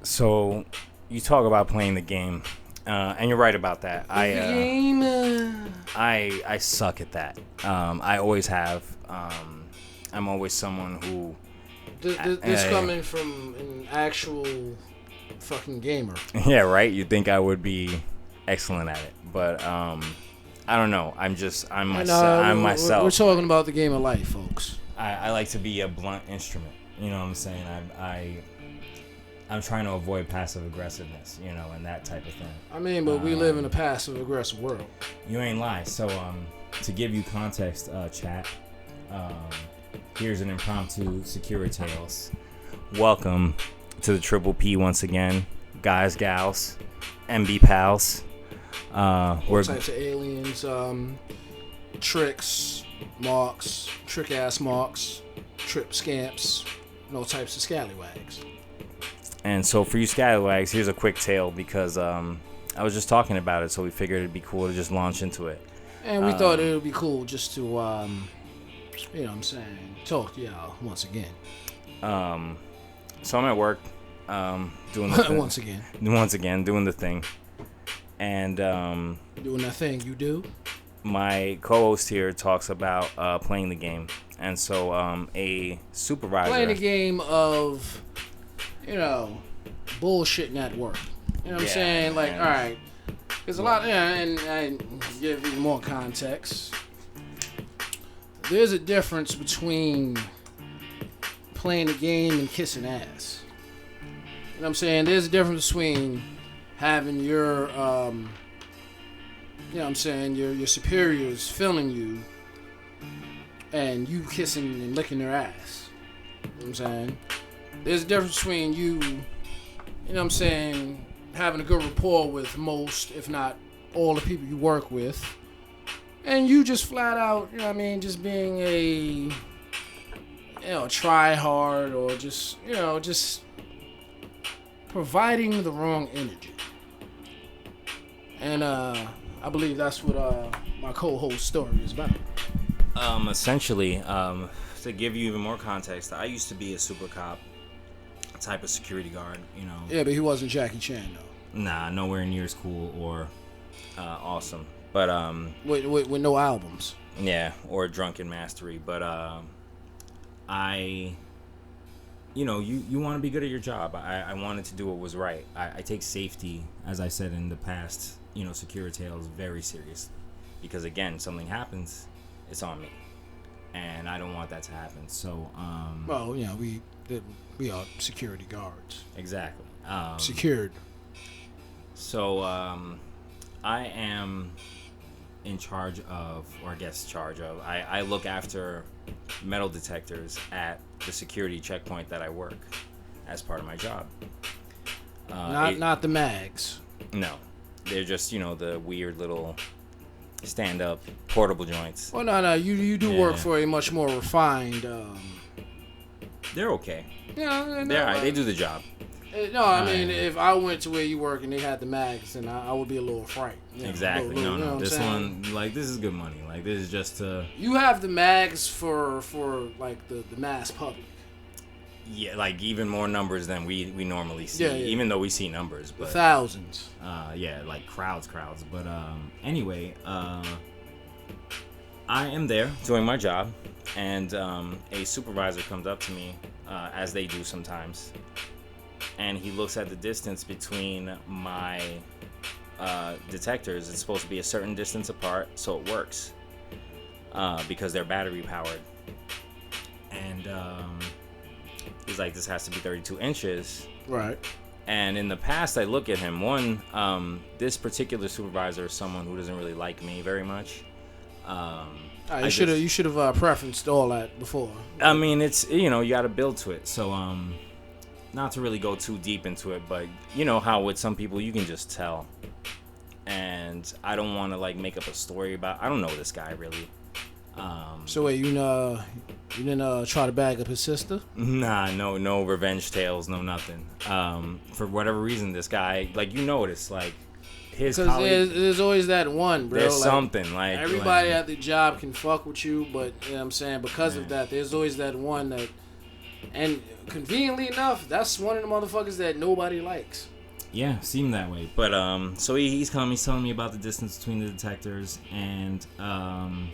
So, you talk about playing the game, and you're right about that. I suck at that. I always have. I'm always someone who. This coming from an actual fucking gamer. Yeah, right. You think I would be excellent at it, but I don't know. I'm myself. We're talking about the game of life, folks. I like to be a blunt instrument. You know what I'm saying? I'm trying to avoid passive aggressiveness, and that type of thing. I mean, but we live in a passive aggressive world. You ain't lie. So, to give you context, chat, here's an impromptu Security Tales. Welcome to the Triple P once again, guys, gals, MB pals. All types of aliens, tricks, marks, trick-ass marks, trip scamps, and all types of scallywags. And so for you scallywags, here's a quick tale because I was just talking about it, so we figured it'd be cool to just launch into it. And we thought it would be cool just to, you know what I'm saying, talk to y'all once again. So I'm at work, doing the thing. Once again, doing the thing. And doing that thing you do. My co-host here talks about playing the game, and so a supervisor playing a game of, bullshitting at work. You know what I'm saying? Like, all right, there's a lot, and give you more context. There's a difference between playing the game and kissing ass. You know what I'm saying? There's a difference between having your, your superiors filming you and you kissing and licking their ass. You know what I'm saying? There's a difference between you, having a good rapport with most, if not all the people you work with, and you just flat out, just being a, try hard or just providing the wrong energy. And I believe that's what my co-host story is about. Essentially, to give you even more context, I used to be a super cop type of security guard, Yeah, but he wasn't Jackie Chan, though. Nah, nowhere near as cool or awesome. But with no albums. Yeah, or Drunken Mastery. But you want to be good at your job. I wanted to do what was right. I take safety, as I said in the past, Security Tales very serious. Because again, something happens, it's on me. And I don't want that to happen. So, we are security guards. Exactly. Secured. So, I am in charge of, I look after metal detectors at the security checkpoint that I work as part of my job. Not the mags. No. They're just, the weird little stand-up portable joints. Well, no, you do work for a much more refined... They're okay. Yeah, they're alright. They do the job. No, I mean, if I went to where you work and they had the mags, then I would be a little frightened. Exactly. No. This one, this is good money. This is just to... You have the mags for the mass public. Yeah, even more numbers than we normally see. Yeah. Even though we see numbers, but thousands. Crowds. But anyway, I am there doing my job, and a supervisor comes up to me, as they do sometimes, and he looks at the distance between my detectors. It's supposed to be a certain distance apart, so it works, because they're battery powered, and he's like, this has to be 32 inches. Right. And in the past, I look at him. This particular supervisor is someone who doesn't really like me very much. You should have preferenced all that before. I mean, it's, you got to build to it. So, not to really go too deep into it, but you know how with some people you can just tell. And I don't want to make up a story about. I don't know this guy really. So wait, you didn't try to bag up his sister? Nah, no revenge tales, no nothing. For whatever reason, this guy, it's his colleague. There's always that one, bro. There's something everybody at the job can fuck with you, but you know what I'm saying, because of that, there's always that one that, And conveniently enough, that's one of the motherfuckers that nobody likes. Yeah, seemed that way. But so he's telling me about the distance between the detectors, and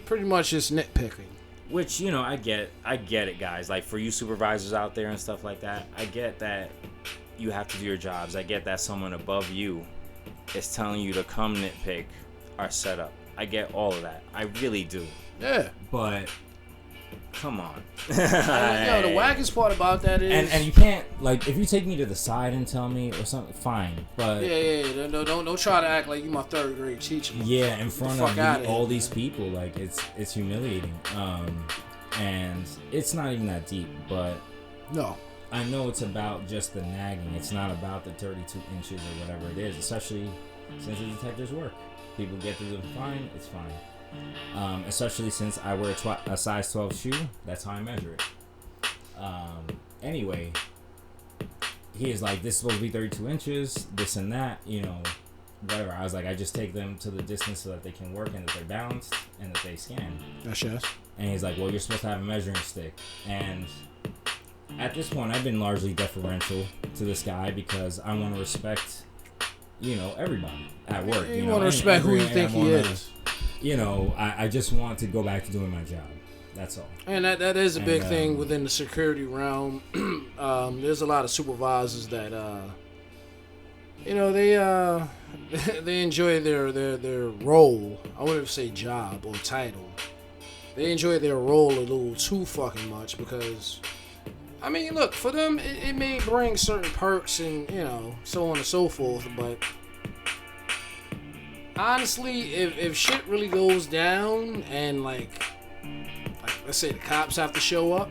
pretty much just nitpicking. Which, you know, I get it, guys. Like, for you supervisors out there and stuff like that, I get that you have to do your jobs. I get that someone above you is telling you to come nitpick our setup. I get all of that. I really do. Yeah. But come on. The wackest part about that is, and you can't, like, if you take me to the side and tell me or something, fine. But yeah. Don't try to act like you my third grade teacher. Yeah, in front of all these people, like, it's humiliating. And it's not even that deep, but no. I know it's about just the nagging. It's not about the 32 inches or whatever it is, especially since the detectors work. People get through them fine, it's fine. Especially since I wear a size 12 shoe, that's how I measure it. Anyway, he is like, this is supposed to be 32 inches, this and that, you know, whatever. I was like, I just take them to the distance so that they can work and that they're balanced and that they scan. That's yes. And he's like, well, you're supposed to have a measuring stick. And at this point, I've been largely deferential to this guy because I want to respect, you know, everybody at work. You want to respect who you think he is. You know, I just want to go back to doing my job. That's all. And that is a big thing within the security realm. There's a lot of supervisors that, you know, they enjoy their role. I wouldn't say job or title. They enjoy their role a little too fucking much because, I mean, look, for them, it may bring certain perks and, you know, so on and so forth, but honestly, if shit really goes down and, like, let's say the cops have to show up,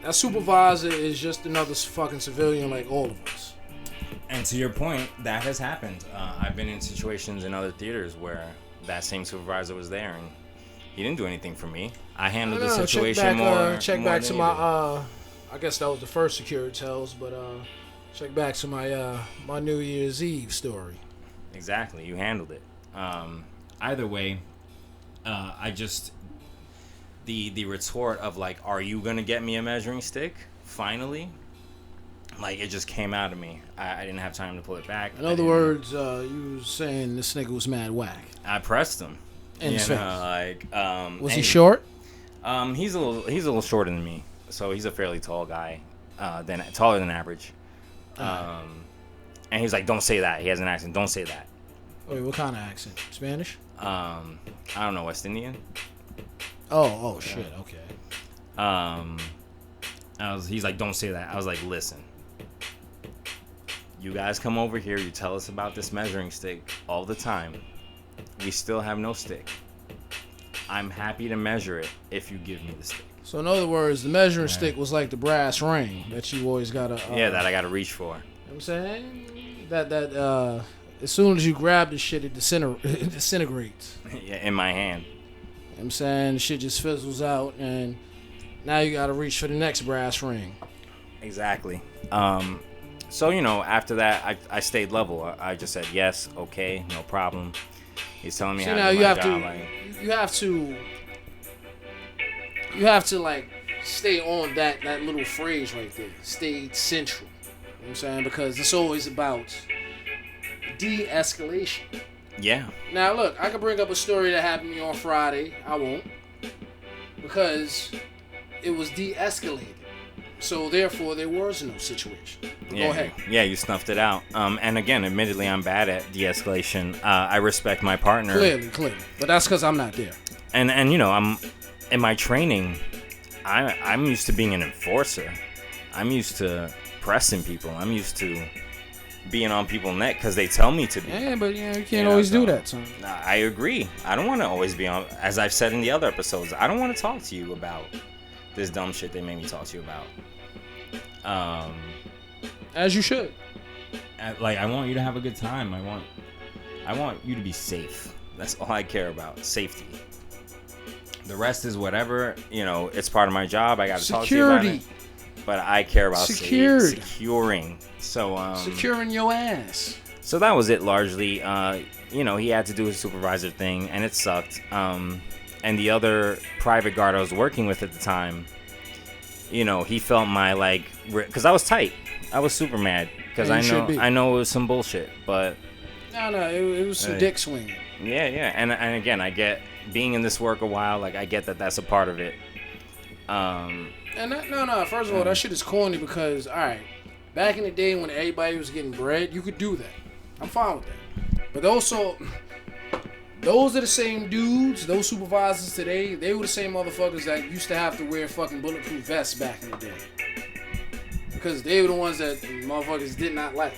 that supervisor is just another fucking civilian like all of us. And to your point, that has happened. I've been in situations in other theaters where that same supervisor was there and he didn't do anything for me. I handled the situation check back to my I guess that was the first security tells, but check back to my New Year's Eve story. Exactly, you handled it. Either way, I just the retort of like, are you gonna get me a measuring stick? Finally, like, it just came out of me. I didn't have time to pull it back. In other words, you were saying this nigga was mad whack. I pressed him. In his face. Like, was he short? He's a little shorter than me, so he's a fairly tall guy, taller than average. And he's like, "Don't say that." He has an accent. Don't say that. Wait, what kind of accent? Spanish? I don't know, West Indian. Oh shit. Okay. He's like, "Don't say that." I was like, "Listen, you guys come over here. You tell us about this measuring stick all the time. We still have no stick. I'm happy to measure it if you give me the stick." So in other words, the measuring stick was like the brass ring that you always gotta. That I gotta reach for. You know what I'm saying that as soon as you grab the shit, it disintegrates. Yeah, in my hand. You know what I'm saying shit just fizzles out, and now you gotta reach for the next brass ring. Exactly. So, you know, after that, I stayed level. I just said yes, okay, no problem. He's telling me how to do my job. You have to like stay on that little phrase right there. Stay central. You know what I'm saying? Because it's always about de-escalation. Yeah. Now look, I could bring up a story that happened to me on Friday. I won't. Because it was de-escalated. So therefore there was no situation. Yeah, go ahead. Yeah, you snuffed it out. And again, admittedly, I'm bad at de-escalation. I respect my partner. Clearly. But that's because I'm not there. And you know, I'm in my training. I'm used to being an enforcer. I'm used to pressing people. I'm used to being on people's neck because they tell me to be. Yeah, but you can't always do that, son. I agree. I don't want to always be on. As I've said in the other episodes, I don't want to talk to you about this dumb shit they made me talk to you about. As you should. Like, I want you to have a good time. I want you to be safe. That's all I care about. Safety. The rest is whatever. You know, it's part of my job. I got to talk to you about it. But I care about securing. So securing your ass. So that was it largely. You know, he had to do his supervisor thing, and it sucked. And the other private guard I was working with at the time, he felt my like, because I was tight. I was super mad because I know it was some bullshit, but no, it was some dick swinging. Yeah, and again, I get being in this work a while. Like I get that that's a part of it. And first of all, that shit is corny because all right, back in the day when everybody was getting bread, you could do that. I'm fine with that. But also, those are the same dudes, those supervisors today, they were the same motherfuckers that used to have to wear fucking bulletproof vests back in the day. Because they were the ones that motherfuckers did not like.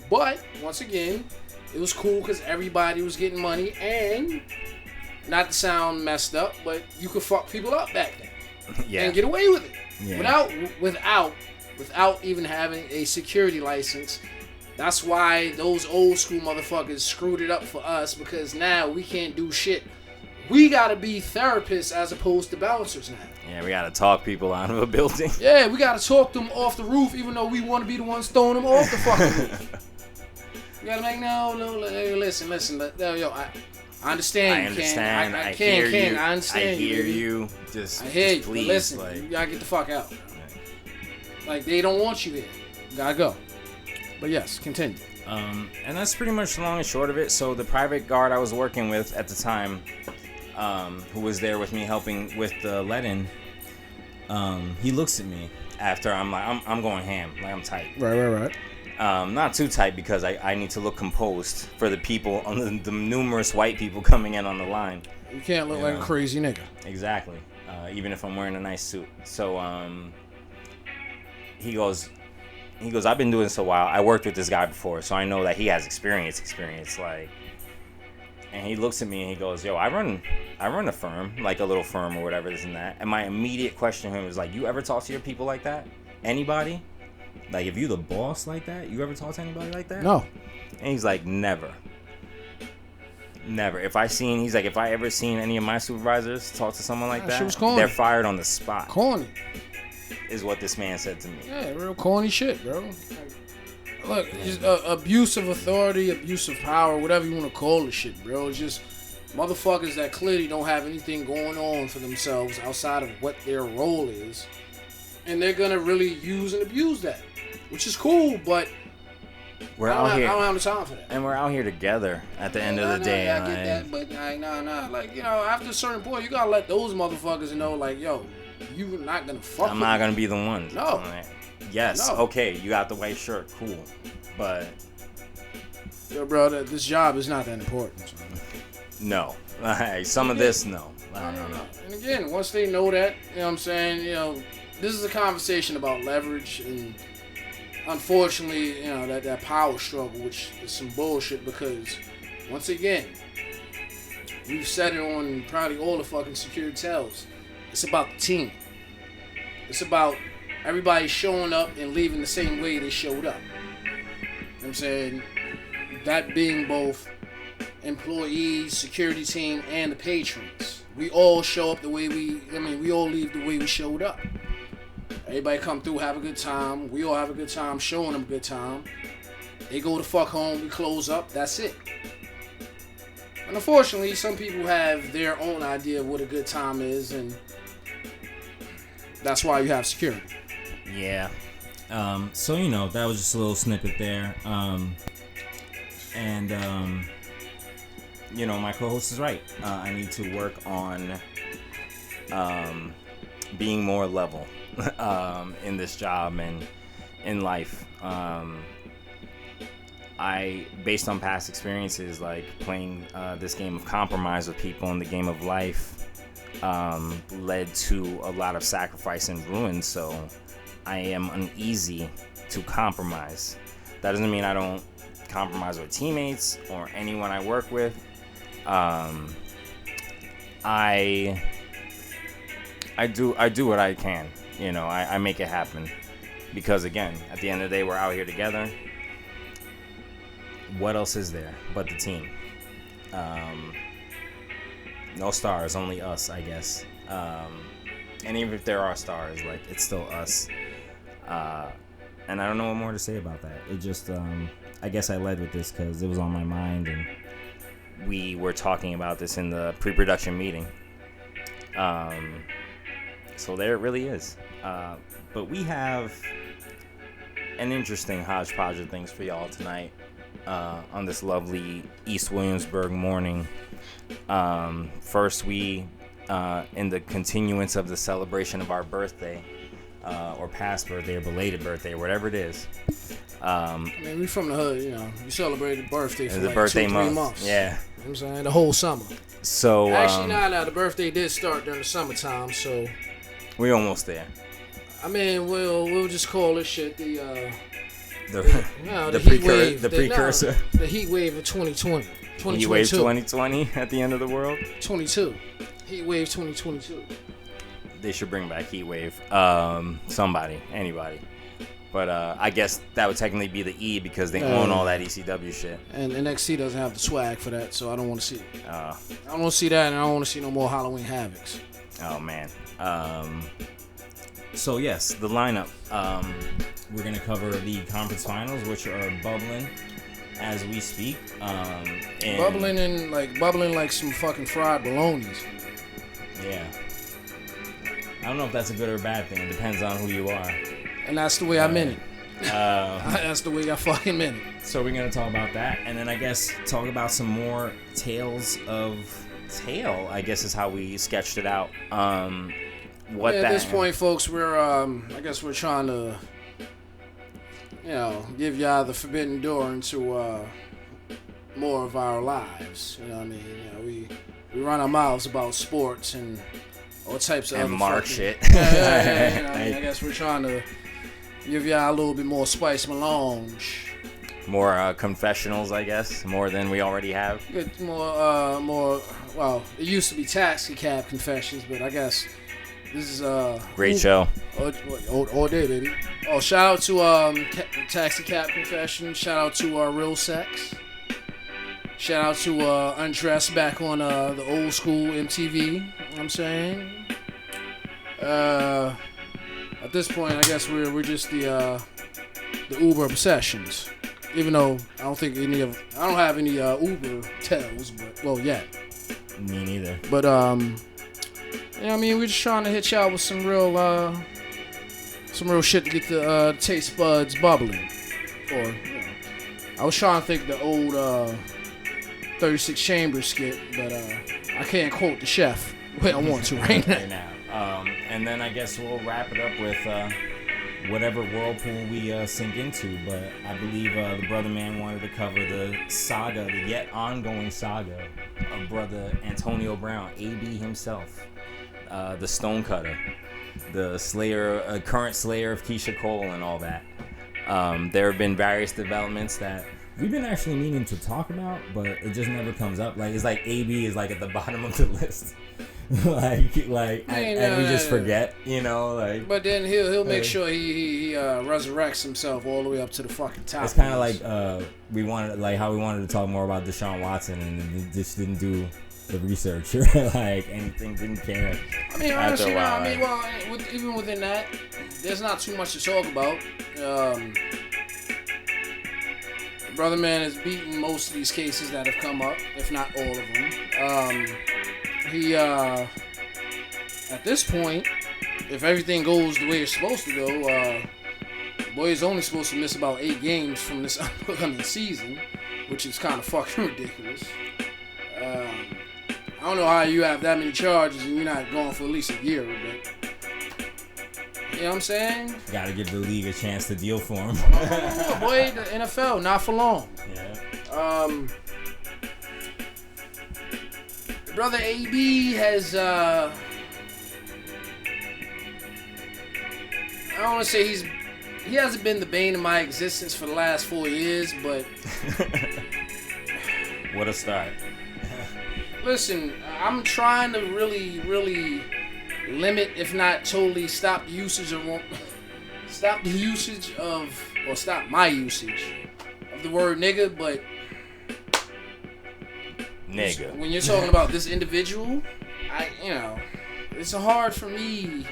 But, once again, it was cool because everybody was getting money and, not to sound messed up, but you could fuck people up back then. Yeah. And get away with it. Yeah. Without even having a security license. That's why those old school motherfuckers screwed it up for us because now we can't do shit. We gotta be therapists as opposed to bouncers now. Yeah, we gotta talk people out of a building. Yeah, we gotta talk them off the roof even though we want to be the ones throwing them off the fucking roof. We gotta make listen. Yo, I understand. I understand. I hear you. I understand. I hear you. I hear you. Please, but listen, you gotta get the fuck out. Like they don't want you there. You gotta go. But yes, continue. And that's pretty much the long and short of it. So the private guard I was working with at the time, who was there with me helping with the let-in, he looks at me after I'm going ham, like I'm tight. Right. Not too tight because I need to look composed for the people, the numerous white people coming in on the line. You can't look like a crazy nigga. Exactly. Even if I'm wearing a nice suit. So he goes, I've been doing this a while. I worked with this guy before, so I know that he has experience, like. And he looks at me and he goes, yo, I run a firm, like a little firm or whatever, this and that. And my immediate question to him was like, you ever talk to your people like that? Anybody? Like, if you the boss like that, you ever talk to anybody like that? No. And he's like, never. If I ever seen any of my supervisors talk to someone like that, they're fired on the spot. Corny. Is what this man said to me. Yeah, real corny shit, bro. Look, just abuse of authority, abuse of power, whatever you want to call the shit, bro. It's just motherfuckers that clearly don't have anything going on for themselves outside of what their role is. And they're going to really use and abuse that, which is cool, but I don't have the time for that. And we're out here together at the end of the day. I get that, but no. Like, after a certain point, you got to let those motherfuckers know, like, yo, you're not going to fuck I'm not going to be the one. No. Yes, okay, you got the white shirt, cool. But yo, bro, this job is not that important. So. No. Some of this, no. No. And again, once they know that, you know what I'm saying, this is a conversation about leverage and unfortunately, that power struggle, which is some bullshit because once again, we've said it on probably all the fucking security tells. It's about the team. It's about everybody showing up and leaving the same way they showed up. You know what I'm saying? That being both employees, security team, and the patrons. We all show up the way we all leave the way we showed up. Everybody come through, have a good time. We all have a good time, showing them a good time. They go the fuck home, we close up, that's it. And unfortunately, some people have their own idea of what a good time is, and that's why you have security. Yeah. So, that was just a little snippet there. My co-host is right. I need to work on being more level in this job and in life. Based on past experiences, like playing this game of compromise with people in the game of life, led to a lot of sacrifice and ruin. So I am uneasy to compromise. That doesn't mean I don't compromise with teammates or anyone I work with. I do what I can. I make it happen because again, at the end of the day, we're out here together. What else is there but the team? No stars, only us, I guess. And even if there are stars, like it's still us. And I don't know what more to say about that. It just, I guess I led with this because it was on my mind, and we were talking about this in the pre-production meeting. So there it really is. But we have an interesting hodgepodge of things for y'all tonight on this lovely East Williamsburg morning. First, we, in the continuance of the celebration of our birthday, or past birthday, or belated birthday, or whatever it is. I mean, we from the hood, you know. We celebrated birthday for the like birthday 2-3 months. Yeah. You know what I'm saying? The whole summer. So actually, now the birthday did start during the summertime, so we almost there. I mean, we'll just call this shit the precursor. The heat wave of 2020. Heat wave 2020 at the end of the world. 22. Heat wave 2022. They should bring back heat wave. Anybody. But I guess that would technically be the E because they own all that ECW shit. And NXT doesn't have the swag for that, so I don't want to see it. I don't want to see that, and I don't want to see no more Halloween Havocs. Oh, man. So, yes, the lineup. We're going to cover the conference finals, which are bubbling as we speak. And bubbling like some fucking fried bolognas. Yeah. I don't know if that's a good or bad thing. It depends on who you are. And that's the way I meant it. That's the way I fucking meant it. So we're going to talk about that. And then I guess talk about some more tales of Tail, I guess is how we sketched it out. At this point, folks, we're trying to, give y'all the forbidden door into more of our lives. You know what I mean? We run our mouths about sports and all types of and other mark fucking shit. I guess we're trying to give y'all a little bit more spice melange. More confessionals, I guess, more than we already have. Get more. Well, it used to be taxi cab confessions, but I guess this is great show. All day, baby. Oh, shout out to taxi cab confessions. Shout out to Real Sex. Shout out to Undressed back on the old school MTV. You know what I'm saying? At this point, I guess we're just the Uber obsessions. Even though I don't have any Uber tells, but yet. Me neither. But we're just trying to hit y'all with some real shit to get the taste buds bubbling. Or I was trying to think the old 36 Chambers skit, but I can't quote the chef the way I want to right now. And then I guess we'll wrap it up with whatever whirlpool we sink into. But I believe the brother man wanted to cover the saga, the yet ongoing saga of brother Antonio Brown, AB himself, the Stonecutter, the slayer, current slayer of Keisha Cole, and all that. There have been various developments that we've been actually meaning to talk about, but it just never comes up. Like, it's like AB is like at the bottom of the list. and we just forget, But then he'll make sure he resurrects himself all the way up to the fucking top. It's kind of like we wanted to talk more about Deshaun Watson and just didn't do the research or anything, didn't care. I mean, honestly, even within that, there's not too much to talk about. Brother man has beaten most of these cases that have come up, if not all of them. He at this point, if everything goes the way it's supposed to go, boy is only supposed to miss about 8 games from this upcoming season, which is kind of fucking ridiculous. I don't know how you have that many charges and you're not going for at least a year, but you know what I'm saying? Gotta give the league a chance to deal for him. Boy, the NFL, not for long. Yeah. Brother AB has, I don't want to say he hasn't been the bane of my existence for the last 4 years, but... What a start. Listen, I'm trying to really, really limit, if not totally stop my usage of the word nigga, but nigga. When you're talking about this individual, it's hard for me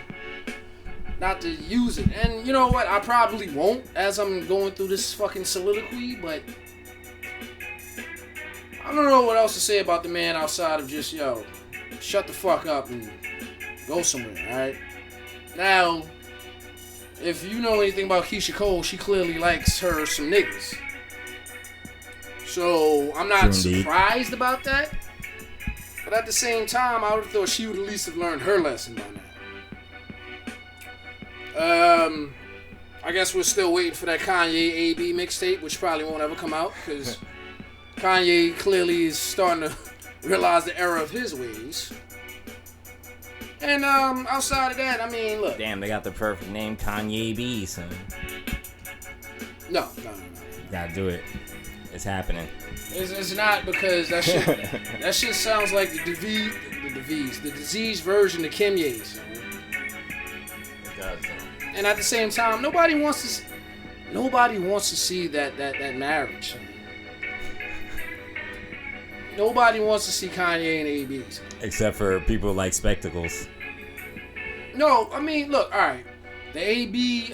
not to use it. And you know what? I probably won't as I'm going through this fucking soliloquy, but I don't know what else to say about the man outside of just, shut the fuck up and go somewhere, alright? Now, if you know anything about Keisha Cole, she clearly likes her some niggas. So I'm not surprised about that. But at the same time, I would have thought she would at least have learned her lesson by now. I guess we're still waiting for that Kanye AB mixtape, which probably won't ever come out because Kanye clearly is starting to realize the error of his ways. And outside of that, I mean, look. Damn, they got the perfect name, Kanye B, son. No. Gotta do it. It's happening. It's not because that shit sounds like the disease version of Kimye, son. It does, though. And at the same time, nobody wants to see that marriage, son. Nobody wants to see Kanye and AB. Except for people like spectacles. No, I mean, look, all right. The AB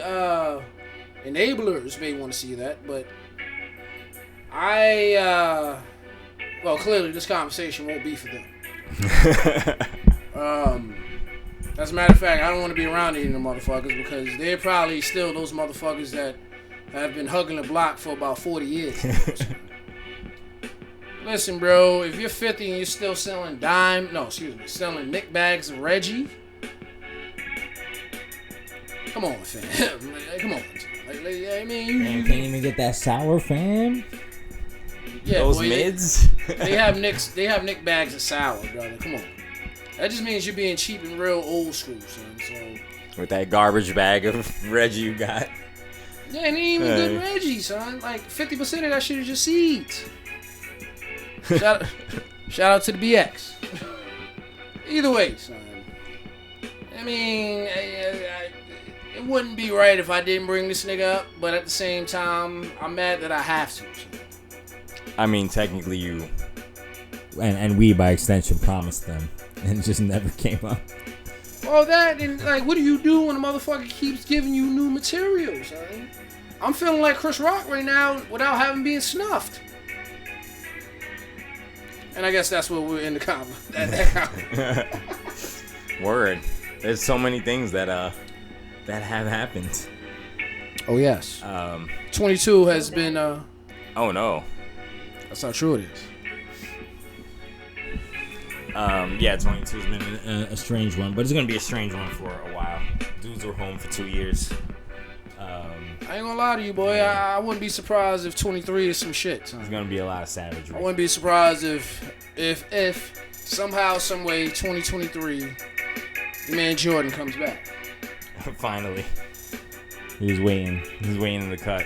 enablers may want to see that, but well, clearly this conversation won't be for them. As a matter of fact, I don't want to be around any of them motherfuckers because they're probably still those motherfuckers that have been hugging the block for about 40 years. Listen, bro, if you're 50 and you're still selling selling Nick bags of Reggie, come on, fam. Come on. I mean, you can't even get that sour, fam. Yeah, those boy, mids. They have Nick bags of sour, brother. Come on. That just means you're being cheap and real old school, son. So with that garbage bag of Reggie you got. Yeah, and it ain't even good Reggie, son. Like 50% of that shit is just seeds. Shout out to the BX. Either way, son. I mean, it wouldn't be right if I didn't bring this nigga up, but at the same time, I'm mad that I have to. Son. I mean, technically you and we by extension promised them, and it just never came up. All that and like, what do you do when a motherfucker keeps giving you new material, son? I'm feeling like Chris Rock right now without having been snuffed. And I guess that's what we're in the comment. Word. There's so many things that have happened. Oh yes. 22 has been. Oh no. That's how true it is. Yeah, 22's been a strange one, but it's gonna be a strange one for a while. Dudes were home for 2 years. I ain't gonna lie to you, boy. I wouldn't be surprised if 23 is some shit. Son. There's gonna be a lot of savagery. I wouldn't be surprised if somehow, some way, 2023, the man Jordan comes back. Finally, he was waiting. He was waiting in the cut.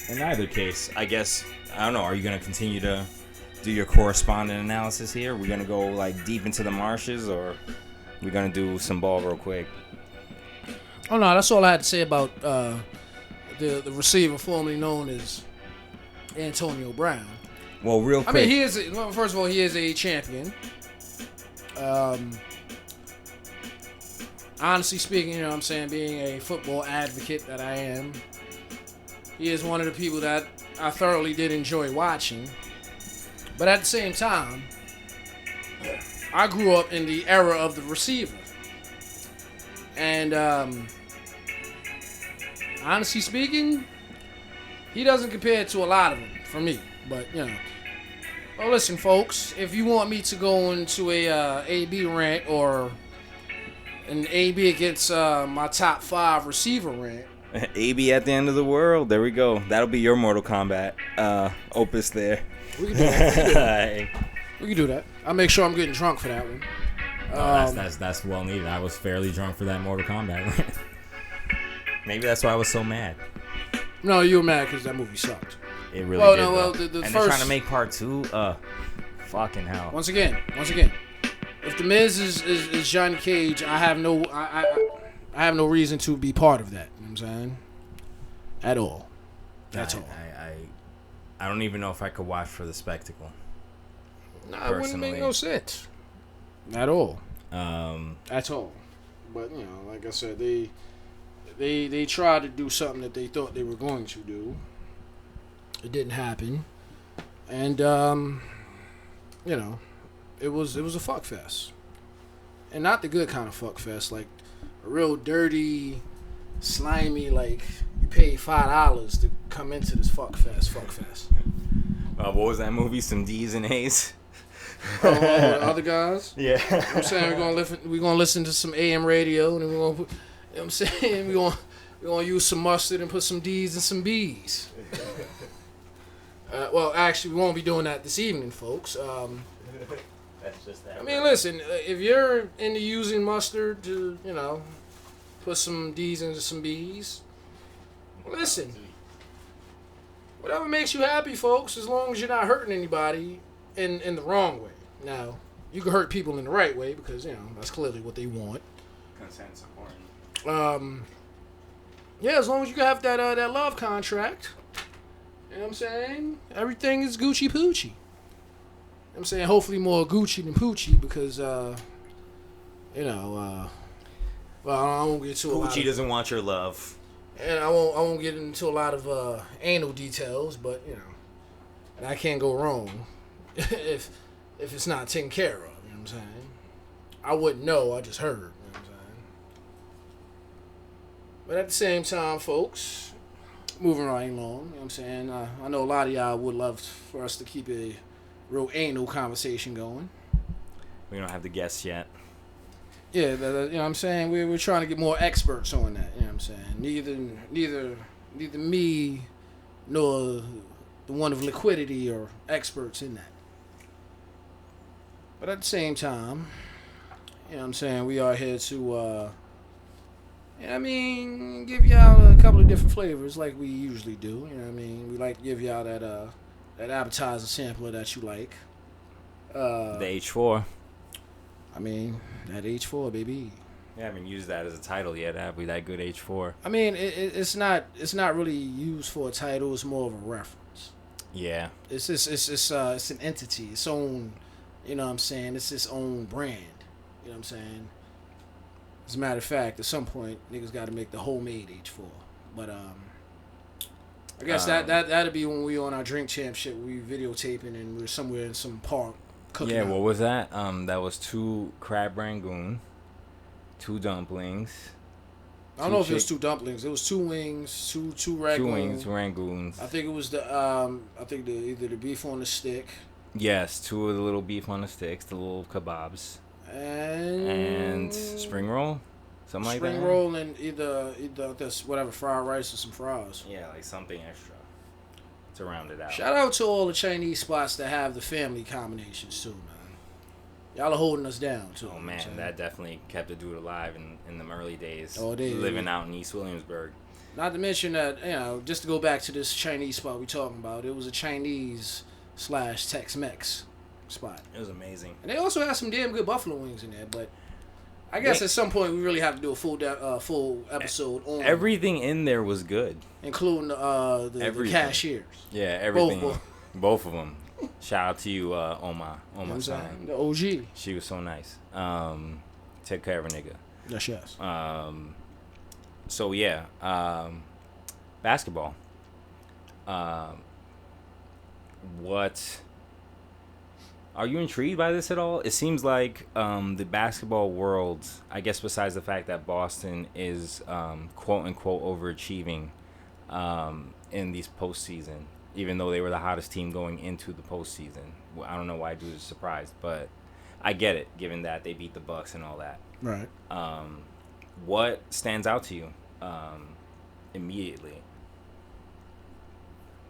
In either case, I guess I don't know. Are you gonna continue to do your correspondent analysis here? We're gonna go like deep into the marshes, or we're gonna do some ball real quick? Oh no, that's all I had to say about the receiver formerly known as Antonio Brown. Well, real quick. I mean, first of all, he is a champion. Honestly speaking, you know what I'm saying, being a football advocate that I am, he is one of the people that I thoroughly did enjoy watching. But at the same time, I grew up in the era of the receiver. And honestly speaking, he doesn't compare to a lot of them for me. But, you know. Well, listen, folks, if you want me to go into a AB rant or an AB against my top 5 receiver rant. AB at the end of the world. There we go. That'll be your Mortal Kombat opus there. We can do that. We can do that. I'll make sure I'm getting drunk for that one. That's well needed. I was fairly drunk for that Mortal Kombat rant. Maybe that's why I was so mad. No, you were mad because that movie sucked. It really did. No, the and first... they're trying to make part 2. Fucking hell. Once again, if the Miz is Johnny Cage, I have no reason to be part of that. You know what I'm saying? At all. That's all. I don't even know if I could watch for the spectacle. Nah, it wouldn't make no sense. At all. At all. But you know, like I said, they tried to do something that they thought they were going to do. It didn't happen. And you know, it was a fuck fest, and not the good kind of fuck fest, like a real dirty, slimy, like you paid $5 to come into this fuck fest. What was that movie? Some D's and A's. Oh, all the other guys. Yeah. You know what I'm saying we're gonna listen to some AM radio, and we're gonna put, you know what I'm saying we're gonna use some mustard and put some D's and some B's. Well, actually, we won't be doing that this evening, folks. That's just that. I mean, listen, if you're into using mustard to, you know, put some D's into some B's, listen. Whatever makes you happy, folks, as long as you're not hurting anybody in the wrong way. Now, you can hurt people in the right way because, you know, that's clearly what they want. Consent's important. Yeah, as long as you have that love contract, you know what I'm saying? Everything is Gucci Poochie. You know what I'm saying? Hopefully more Gucci than Poochie because, you know, well, I won't get to a lot Gucci doesn't want your love. And I won't get into a lot of anal details, but, you know, that can't go wrong if it's not taken care of, you know what I'm saying? I wouldn't know, I just heard, you know what I'm saying? But at the same time, folks, moving right along, you know what I'm saying? I know a lot of y'all would love for us to keep a real anal conversation going. We don't have the guests yet. Yeah, you know what I'm saying? We're trying to get more experts on that, you know what I'm saying? Neither me nor the one of liquidity are experts in that. But at the same time, you know what I'm saying, we are here to, you know what I mean, give y'all a couple of different flavors like we usually do, you know what I mean? We like to give y'all that appetizer sampler that you like. The H4. I mean, that H4, baby. Yeah, I haven't used that as a title yet, have we? That good H4. I mean, it's not really used for a title. It's more of a reference. Yeah. It's an entity, its own. You know what I'm saying? It's its own brand. You know what I'm saying? As a matter of fact, at some point, niggas got to make the homemade H4. But I guess that'll be when we on our drink champ shit. We videotaping and we're somewhere in some park. Yeah, out. What was that? That was 2 crab rangoon, 2 dumplings. I don't know if it was 2 dumplings. It was 2 wings, two rangoon. 2 wings, 2 rangoons. I think it was either the beef on the stick. Yes, 2 of the little beef on the sticks, the little kebabs. And spring roll, something like that. Spring roll and either this whatever fried rice or some fries. Yeah, like something extra to round it out. Shout out to all the Chinese spots that have the family combinations too, man. Y'all are holding us down too. Oh man, that definitely kept the dude alive in them early days. Oh, they living out in East Williamsburg. Not to mention that, you know, just to go back to this Chinese spot we talking about, it was a Chinese / Tex-Mex spot. It was amazing. And they also had some damn good buffalo wings in there, but I guess at some point we really have to do a full episode on everything in there was good, including the cashiers. Yeah, everything. Both of them. Shout out to you, Oma. Oma-san. The OG. She was so nice. Take care of a nigga. Yes. So yeah, basketball. What? Are you intrigued by this at all? It seems like the basketball world, I guess besides the fact that Boston is quote-unquote overachieving in these postseason, even though they were the hottest team going into the postseason. I don't know why dudes are surprised, but I get it, given that they beat the Bucks and all that. Right. What stands out to you immediately?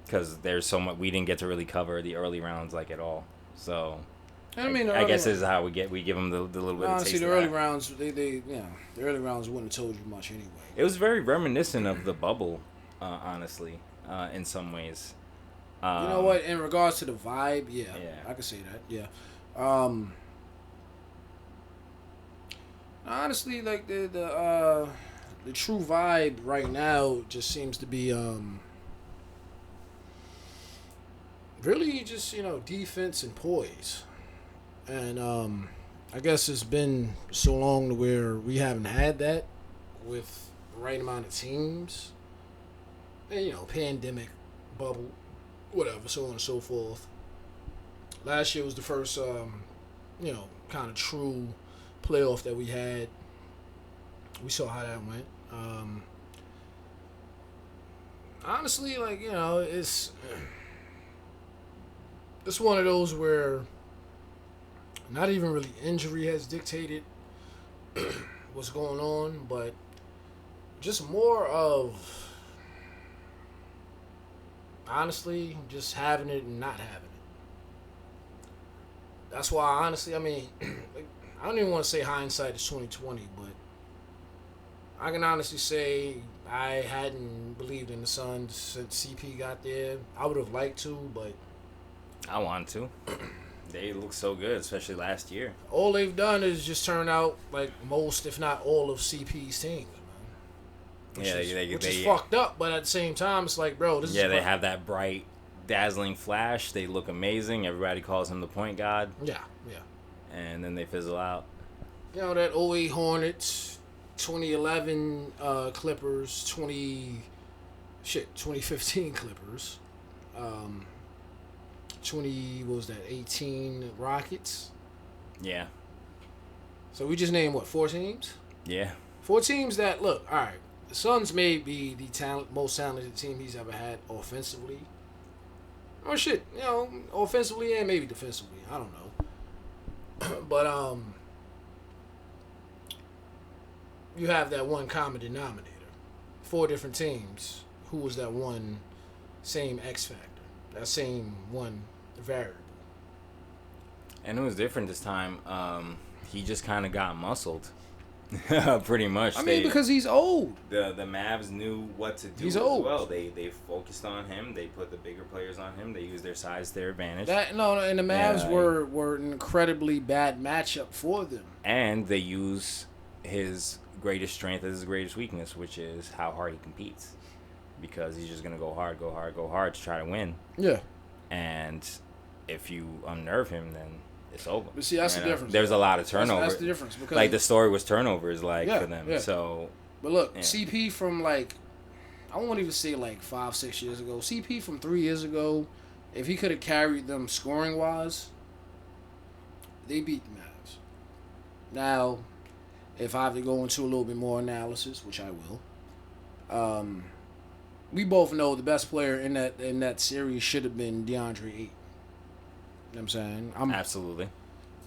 Because there's so much, we didn't get to really cover the early rounds like at all. So, I mean, I guess this is how we give them the little bit of taste. Honestly, the early rounds, the early rounds wouldn't have told you much anyway. It was very reminiscent of the bubble, honestly, in some ways. You know what? In regards to the vibe, yeah. I could say that. Yeah. Honestly, like the true vibe right now just seems to be really just, defense and poise. And I guess it's been so long to where we haven't had that with the right amount of teams. And, pandemic, bubble, whatever, so on and so forth. last year was the first, kind of true playoff that we had. We saw how that went. Honestly, it's one of those where not even really injury has dictated what's going on, but just more of honestly just having it and not having it. That's why honestly, I don't even want to say hindsight is 20/20, but I can honestly say I hadn't believed in the Suns since CP got there. I would have liked to, but I want to. They look so good, especially last year. All they've done is just turn out like most, if not all, of CP's teams, man. Which is fucked up, but at the same time, it's like, bro, this is... Yeah, they have that bright, dazzling flash. They look amazing. Everybody calls him the point guard. Yeah. And then they fizzle out. That 08 Hornets, 2011 Clippers, 2015 Clippers, 18 Rockets. Yeah. So we just named, 4 teams? Yeah. 4 teams that, look, all right, the Suns may be the most talented team he's ever had offensively. Oh, shit, offensively and maybe defensively. I don't know. But, you have that one common denominator. 4 different teams. Who was that one same X factor? That same one variable. And it was different this time. He just kind of got muscled. Pretty much. Because he's old. The Mavs knew what to do. He's old. As well. They focused on him. They put the bigger players on him. They used their size to their advantage. And the Mavs were an incredibly bad matchup for them. And they use his greatest strength as his greatest weakness, which is how hard he competes. Because he's just going to go hard to try to win. Yeah. And if you unnerve him, then it's over. But see, that's the difference. There's a lot of turnover. That's the difference. Because like, the story was turnovers, for them. Yeah. So, but look, CP from, I won't even say, 5-6 years ago. CP from 3 years ago, if he could have carried them scoring-wise, they beat the Mavs. Now, if I have to go into a little bit more analysis, which I will, we both know the best player in that series should have been DeAndre Ayton. You know what I'm saying? Absolutely.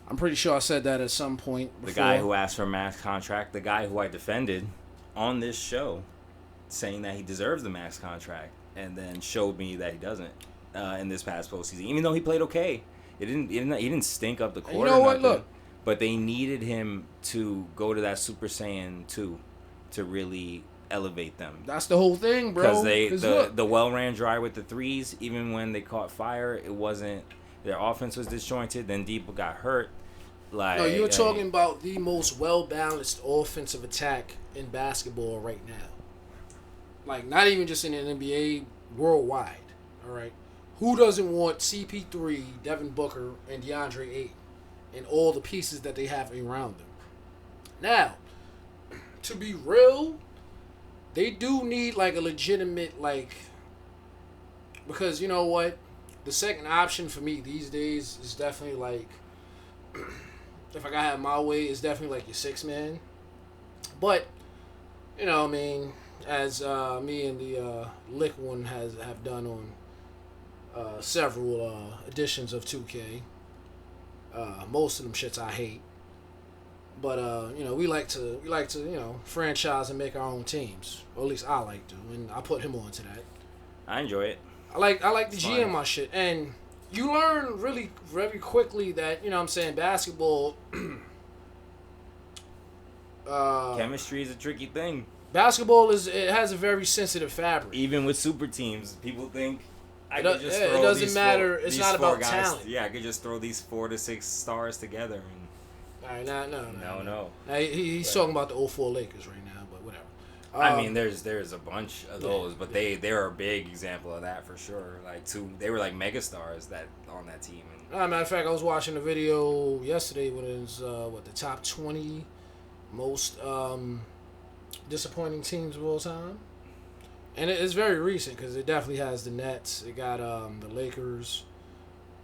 I'm pretty sure I said that at some point before. The guy who asked for a max contract, the guy who I defended on this show, saying that he deserves the max contract, and then showed me that he doesn't in this past postseason. Even though he played okay, he didn't stink up the court. You know what? Look, but they needed him to go to that Super Saiyan 2 to really elevate them. That's the whole thing, bro. Because the well ran dry with the threes. Even when they caught fire, it wasn't. Their offense was disjointed. Then Depot got hurt. No, you're talking about the most well-balanced offensive attack in basketball right now. Not even just in the NBA, worldwide. All right? Who doesn't want CP3, Devin Booker, and DeAndre Ayton and all the pieces that they have around them? Now, to be real, they do need, a legitimate, because you know what? The second option for me these days is definitely, if I gotta have my way, it's definitely, your 6-man. But, as me and the Lick one have done on several editions of 2K, most of them shits I hate. But we like to franchise and make our own teams. Or at least I like to, and I put him on to that. I enjoy it. I like the GM my shit, and you learn really very quickly that basketball. Chemistry is a tricky thing. Basketball has a very sensitive fabric. Even with super teams, people think it doesn't matter. It's not about talent. Yeah, I could just throw these 4 to 6 stars together and. All right, no. No. Now, he's talking about the 04 Lakers right now, but whatever. There's a bunch of those, but they're a big example of that for sure. They were megastars that on that team. Matter of fact, I was watching a video yesterday when it was the top 20 most disappointing teams of all time, and it's very recent because it definitely has the Nets. It got the Lakers,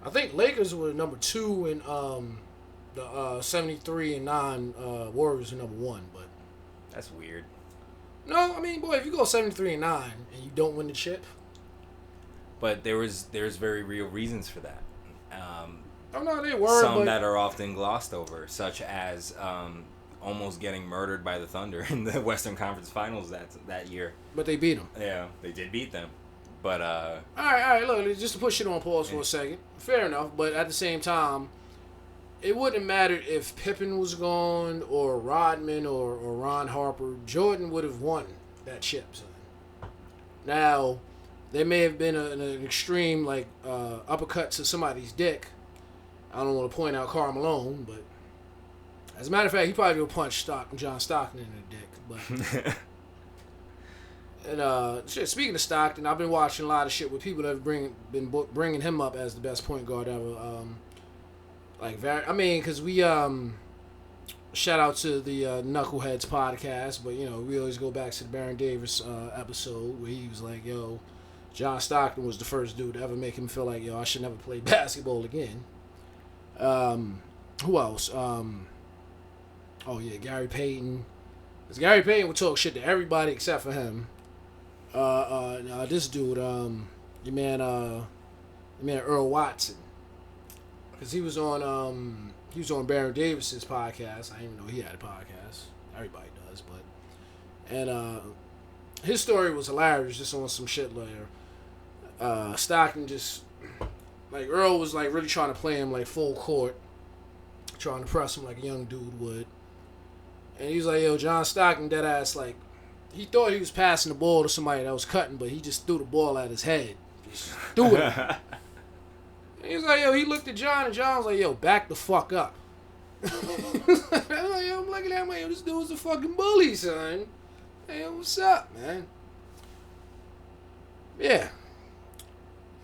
I think Lakers were number 2 and the 73-9 Warriors were number 1, but That's weird. no, I mean, boy, if you go 73-9 and you don't win the chip, But there's very real reasons for that. oh no, they were Some but, that are often glossed over, such as almost getting murdered by the Thunder in the Western Conference Finals that year. but they beat them. Yeah, they did beat them. But All right, look, just to put shit on pause for a second. Fair enough, but at the same time, it wouldn't matter if Pippen was gone or Rodman or Ron Harper. Jordan would have won that chip, son. Now, there may have been an extreme uppercut to somebody's dick. I don't want to point out Karl Malone, but as a matter of fact, he probably would punch John Stockton in the dick. But and speaking of Stockton, I've been watching a lot of shit with people that have been bringing him up as the best point guard ever. Because we shout out to the Knuckleheads podcast, but we always go back to the Baron Davis episode where he was like, "Yo, John Stockton was the first dude to ever make him feel like, yo, I should never play basketball again." Who else? Gary Payton. Because Gary Payton would talk shit to everybody except for him. This dude, your man Earl Watson. Because he was on Baron Davis's podcast. I didn't even know he had a podcast. Everybody does, but his story was hilarious. Just on some shit later. Stockton just Earl was really trying to play him full court, trying to press him like a young dude would, and he was like, "Yo, John Stockton, dead ass he thought he was passing the ball to somebody that was cutting, but he just threw the ball at his head, just threw it." And he was like, "Yo," he looked at John, and John was like, "Yo, back the fuck up." I'm looking at him like, "Yo, this dude's a fucking bully, son. Hey, what's up, man?" Yeah.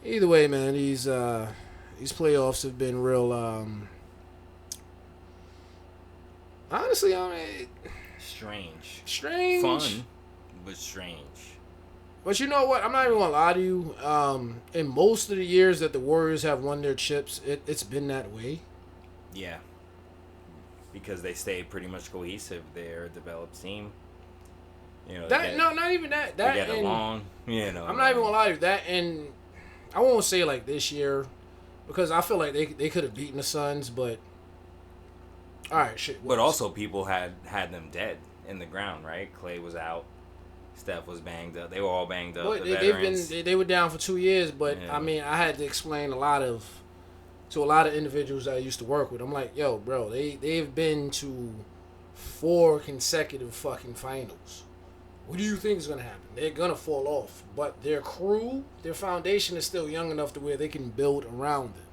Either way, man, these playoffs have been real. Honestly, strange, fun, but strange. But you know what? I'm not even gonna lie to you. In most of the years that the Warriors have won their chips, it's been that way. Yeah, because they stayed pretty much cohesive. They're a developed team. Not even that. They get along. I'm not even gonna lie to you. That and I won't say this year because I feel like they could have beaten the Suns, but all right, shit. But also, people had them dead in the ground, right? Clay was out. Steph was banged up. They were all banged up. But they were down for 2 years. But yeah. I mean, I had to explain to a lot of individuals that I used to work with. I'm like, yo, bro, they've been to 4 consecutive fucking finals. What do you think is going to happen? They're going to fall off. But their crew, their foundation is still young enough to where they can build around them.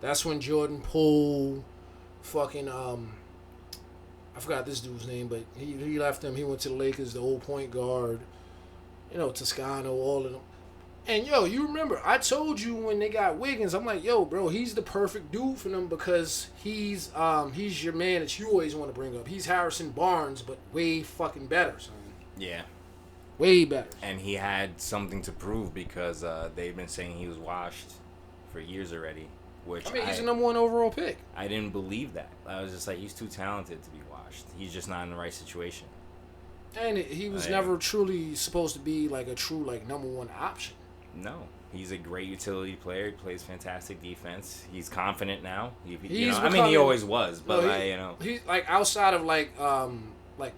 That's when Jordan Poole, fucking, I forgot this dude's name, but he left them. He went to the Lakers, the old point guard, Toscano, all of them. And, yo, you remember, I told you when they got Wiggins, I'm like, yo, bro, he's the perfect dude for them because he's your man that you always want to bring up. He's Harrison Barnes, but way fucking better, son. Yeah. Way better. And he had something to prove because they've been saying he was washed for years already. Which he's the number 1 overall pick. I didn't believe that. I was just like, he's too talented to be washed. He's just not in the right situation. And he was never truly supposed to be a true number 1 option. No. He's a great utility player. He plays fantastic defense. He's confident now. He always was, but he's outside of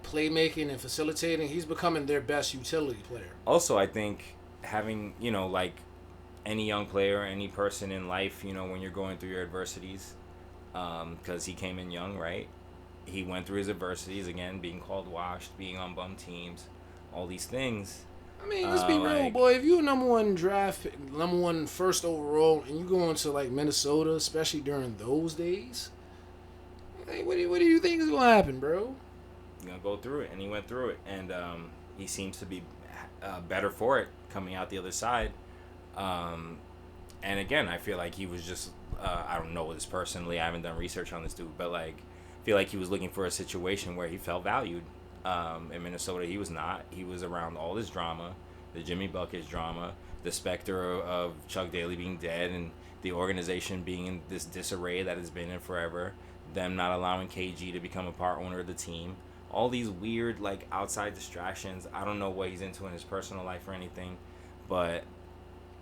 playmaking and facilitating, he's becoming their best utility player. Also, I think having, any young player, any person in life, when you're going through your adversities, because he came in young, right? He went through his adversities, again, being called washed, being on bum teams, all these things. I mean, let's be real, boy. If you're number 1 draft pick, number 1 first overall, and you go into Minnesota, especially during those days, what do you think is going to happen, bro? You're going to go through it, and he went through it, and he seems to be better for it coming out the other side. And again, I feel like he was just, I don't know this personally, I haven't done research on this dude, but I feel like he was looking for a situation where he felt valued. In Minnesota, he was not. He was around all this drama, the Jimmy Buckets drama, the specter of Chuck Daly being dead, and the organization being in this disarray that it's been in forever, them not allowing KG to become a part owner of the team, all these weird like outside distractions. I don't know what he's into in his personal life or anything, but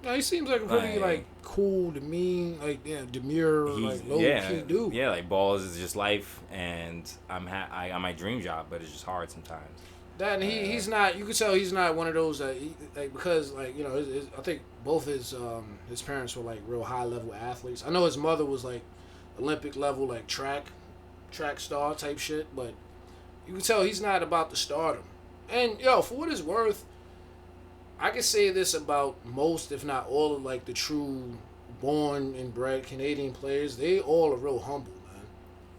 no, he seems like a pretty like cool, demean, like demure, like low key dude. Yeah, like balls is just life, and I got my dream job, but it's just hard sometimes. That and he's not. You can tell he's not one of those that like because like I think both his parents were like real high level athletes. I know his mother was like Olympic level like track star type shit, but you can tell he's not about the stardom. And for what it's worth, I can say this about most, if not all, of like the true born and bred Canadian players. They all are real humble, man.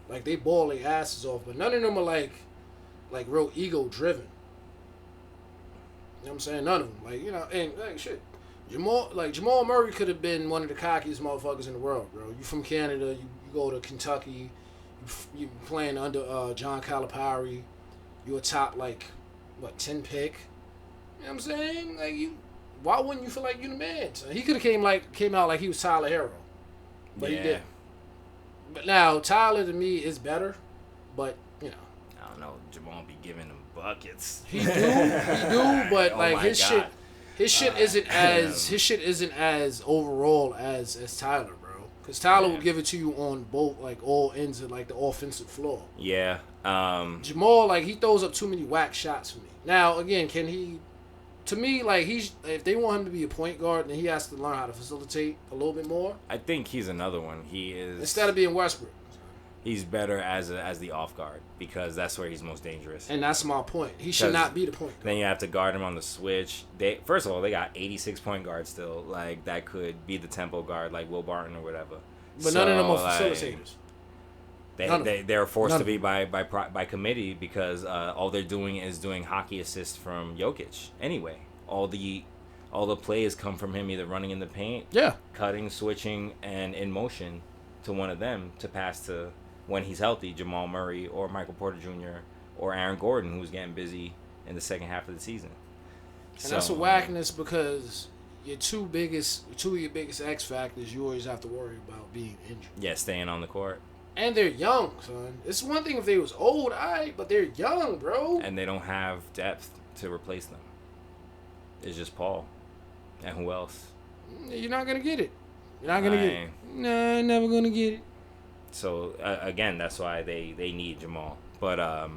Like they ball their asses off, but none of them are like real ego driven. You know what I'm saying? None of them. Like, and like shit. Jamal Murray could have been one of the cockiest motherfuckers in the world, bro. You from Canada, you go to Kentucky, you playing under John Calipari, you a top 10 pick. You know what I'm saying? Like why wouldn't you feel like you the man? So he could have came out like he was Tyler Hero. But he didn't. But now Tyler to me is better, but I don't know. Jamal be giving them buckets. He do, but his shit isn't as overall as Tyler, bro. Because Tyler will give it to you on both all ends of the offensive floor. Yeah. Jamal he throws up too many whack shots for me. Now again, can he? To me, if they want him to be a point guard, then he has to learn how to facilitate a little bit more. I think he's another one. He is instead of being Westbrook. He's better as the off guard because that's where he's most dangerous. And that's my point. He should not be the point guard. Then you have to guard him on the switch. First of all, they got 86 point guards still. Like that could be the tempo guard, like Will Barton or whatever. But none of them are facilitators. They're forced to be by committee because all they're doing is doing hockey assists from Jokic. Anyway, all the plays come from him either running in the paint, cutting, switching, and in motion to one of them to pass to when he's healthy, Jamal Murray or Michael Porter Jr. or Aaron Gordon, who's getting busy in the second half of the season. And that's a whackness because two of your biggest X factors you always have to worry about being injured. Yeah, staying on the court. And they're young, son. It's one thing if they was old, but they're young, bro. And they don't have depth to replace them. It's just Paul. And who else? You're not going to get it. You're not going to get it. Nah, never going to get it. So, again, that's why they need Jamal. But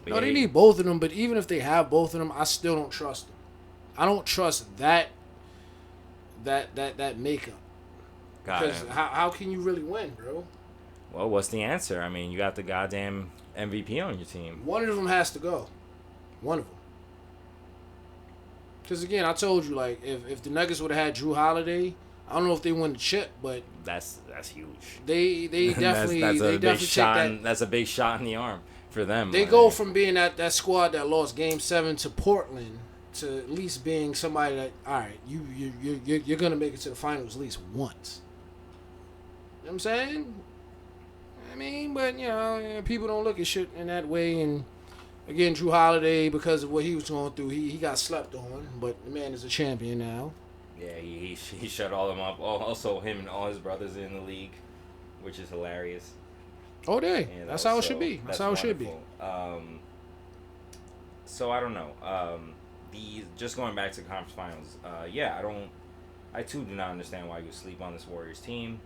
they need both of them. But even if they have both of them, I still don't trust them. I don't trust that makeup. Because how can you really win, bro? Well, what's the answer? I mean, you got the goddamn MVP on your team. One of them has to go. One of them. Because, again, I told you, if the Nuggets would have had Drew Holiday, I don't know if they won the chip, but... That's huge. They definitely... That's a big shot in the arm for them. They go from being that squad that lost Game 7 to Portland to at least being somebody that, all right, you're going to make it to the finals at least once. You know what I'm saying? I mean, but, people don't look at shit in that way. And, again, Drew Holiday, because of what he was going through, he got slept on. But the man is a champion now. Yeah, he shut all of them up. Also, him and all his brothers in the league, which is hilarious. Oh, that's how it should be. That's how it should be. So, I don't know. Just going back to conference finals, I too do not understand why you sleep on this Warriors team.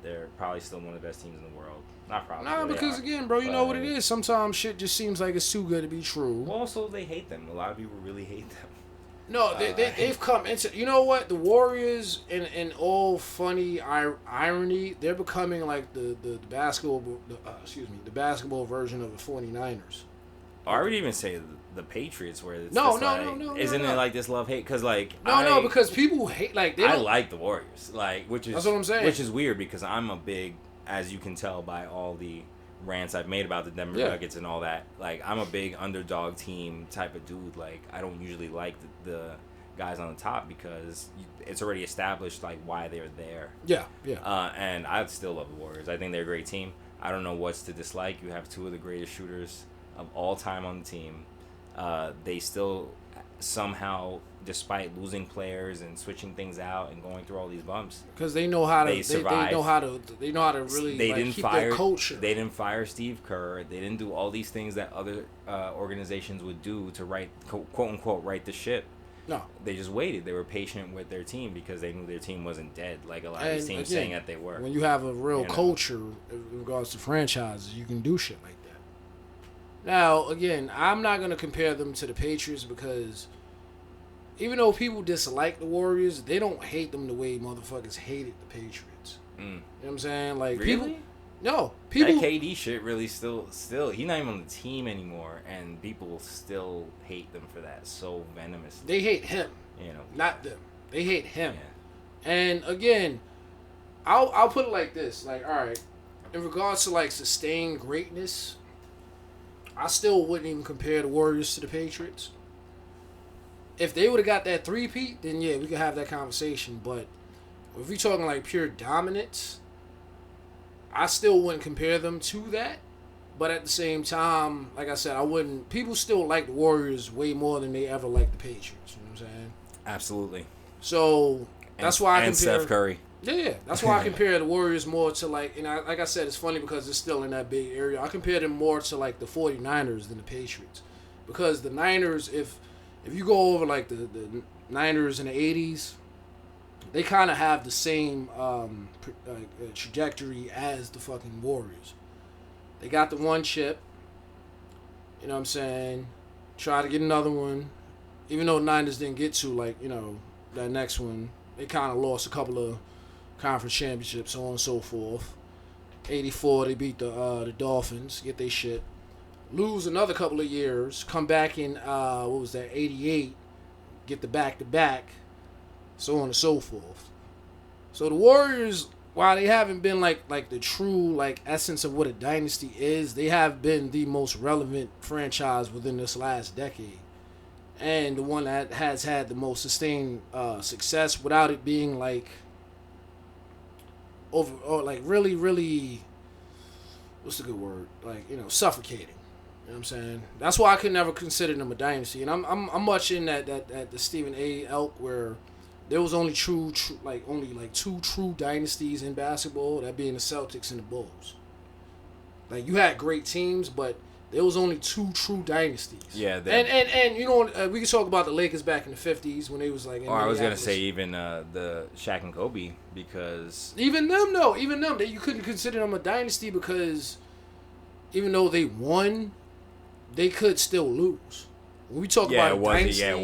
They're probably still one of the best teams in the world. Not probably. Nah, because again, bro, you know what it is. Sometimes shit just seems like it's too good to be true. Well, also they hate them. A lot of people really hate them. No, they've come into. You know what? The Warriors, in all funny irony, they're becoming like the basketball. The basketball version of the 49ers. I would even say the Patriots, where it's no. Isn't it like this love hate? Because because people hate I like the Warriors, which is that's what I'm saying. Which is weird because I'm a big, as you can tell by all the rants I've made about the Denver Nuggets and all that. I'm a big underdog team type of dude. I don't usually like the guys on the top because it's already established why they're there. Yeah. And I still love the Warriors. I think they're a great team. I don't know what's to dislike. You have two of the greatest shooters of all time on the team. They still somehow, despite losing players and switching things out and going through all these bumps, because they know how to survived. they know how to really keep their culture. They didn't fire Steve Kerr. They didn't do all these things that other organizations would do to quote unquote right the ship. No, they just waited. They were patient with their team because they knew their team wasn't dead like a lot of these teams saying that they were. When you have a real culture in regards to franchises, you can do shit like that. Now, again, I'm not going to compare them to the Patriots because even though people dislike the Warriors, they don't hate them the way motherfuckers hated the Patriots. You know what I'm saying? Like really? People. That KD shit really still. He's not even on the team anymore, and people still hate them for that so venomously. They hate him, not them. They hate him. Yeah. And again, I'll put it like this: like, all right, in regards to like sustained greatness, I still wouldn't even compare the Warriors to the Patriots. If they would have got that 3-peat, then yeah, we could have that conversation. But if we're talking like pure dominance, I still wouldn't compare them to that. But at the same time, like I said, I wouldn't. People still like the Warriors way more than they ever liked the Patriots. You know what I'm saying? Absolutely. So that's why I compare. Steph Curry. Yeah, that's why I compare the Warriors more to like, and like I said, it's funny because it's still in that big area. I compare them more to like the 49ers than the Patriots, because the Niners, if you go over like the Niners in the 80s, they kind of have the same trajectory as the fucking Warriors. They got the one chip. You know what I'm saying? Try to get another one. Even though Niners didn't get to, like, that next one. They kind of lost a couple of conference championships, so on and so forth. 84, they beat the Dolphins, get their shit. Lose another couple of years. Come back in, 88. Get the back-to-back. So on and so forth. So the Warriors, while they haven't been like the true like essence of what a dynasty is, they have been the most relevant franchise within this last decade, and the one that has had the most sustained success without it being like over or like really what's the good word, like suffocating. You know what I'm saying? That's why I could never consider them a dynasty, and I'm much in that the Stephen A. elk where there was only two true dynasties in basketball, that being the Celtics and the Bulls. Like, you had great teams, but there was only two true dynasties. Yeah. And we can talk about the Lakers back in the 50s when they was like. I was gonna say even the Shaq and Kobe, because even them you couldn't consider them a dynasty because even though they won, they could still lose. When we talk about dynasty, it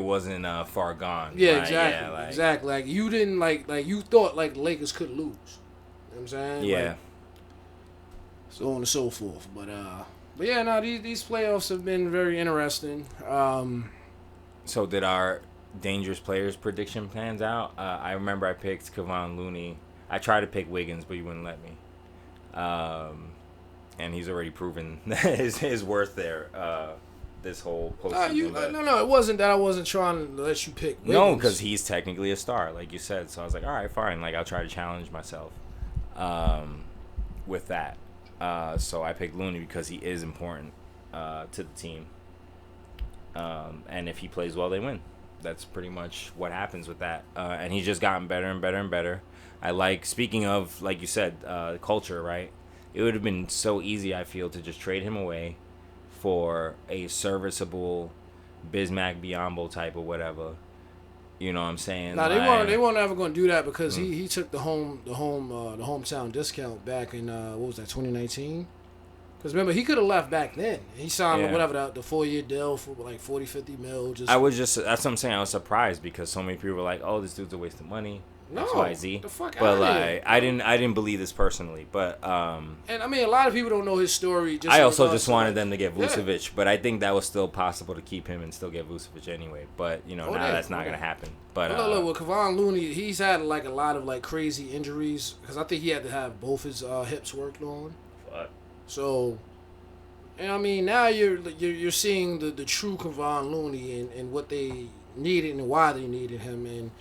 wasn't far gone. Yeah, exactly. Exactly. Like, you didn't you thought like the Lakers could lose. You know what I'm saying? Yeah. Like, so on and so forth. But yeah, no, these playoffs have been very interesting. So did our dangerous players prediction pans out? I remember I picked Kevon Looney. I tried to pick Wiggins, but you wouldn't let me. And he's already proven his worth there. This whole postseason. No, it wasn't that I wasn't trying to let you pick Wiggins. No, because he's technically a star, like you said. So I was like, all right, fine. Like, I'll try to challenge myself with that. So I picked Looney because he is important to the team. And if he plays well, they win. That's pretty much what happens with that. And he's just gotten better and better and better. Speaking of, like you said, culture, right? It would have been so easy, I feel, to just trade him away for a serviceable Bismack Biyombo type or whatever. You know what I'm saying? Nah, they weren't ever going to do that because he took the hometown discount back in 2019. Because remember, he could have left back then. He signed the 4-year deal for like 40-50 mil. That's what I'm saying. I was surprised because so many people were like, "Oh, this dude's a waste of money." No, XYZ. the fuck but out of here. I didn't believe this personally, but and I mean, a lot of people don't know his story. I also just wanted them to get Vucevic, but I think that was still possible to keep him and still get Vucevic anyway. But now that's not gonna happen. But look, with Kevon Looney, he's had like a lot of like crazy injuries because I think he had to have both his hips worked on. Fuck. So, and I mean, now you're seeing the true Kevon Looney and what they needed and why they needed him, and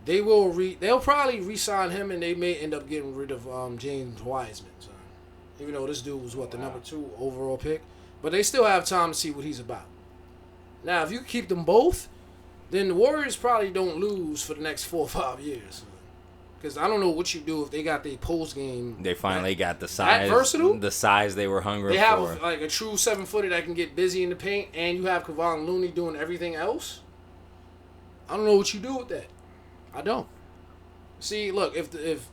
they'll probably re-sign him, and they may end up getting rid of James Wiseman. So, even though this dude was the number 2 overall pick, but they still have time to see what he's about. Now, if you keep them both, then the Warriors probably don't lose for the next 4 or 5 years. Because I don't know what you do if they got their post game. They finally got the size. Versatile? The size they were hungry for. They have a true 7-footer that can get busy in the paint, and you have Kevon Looney doing everything else. I don't know what you do with that. I don't. See, look, if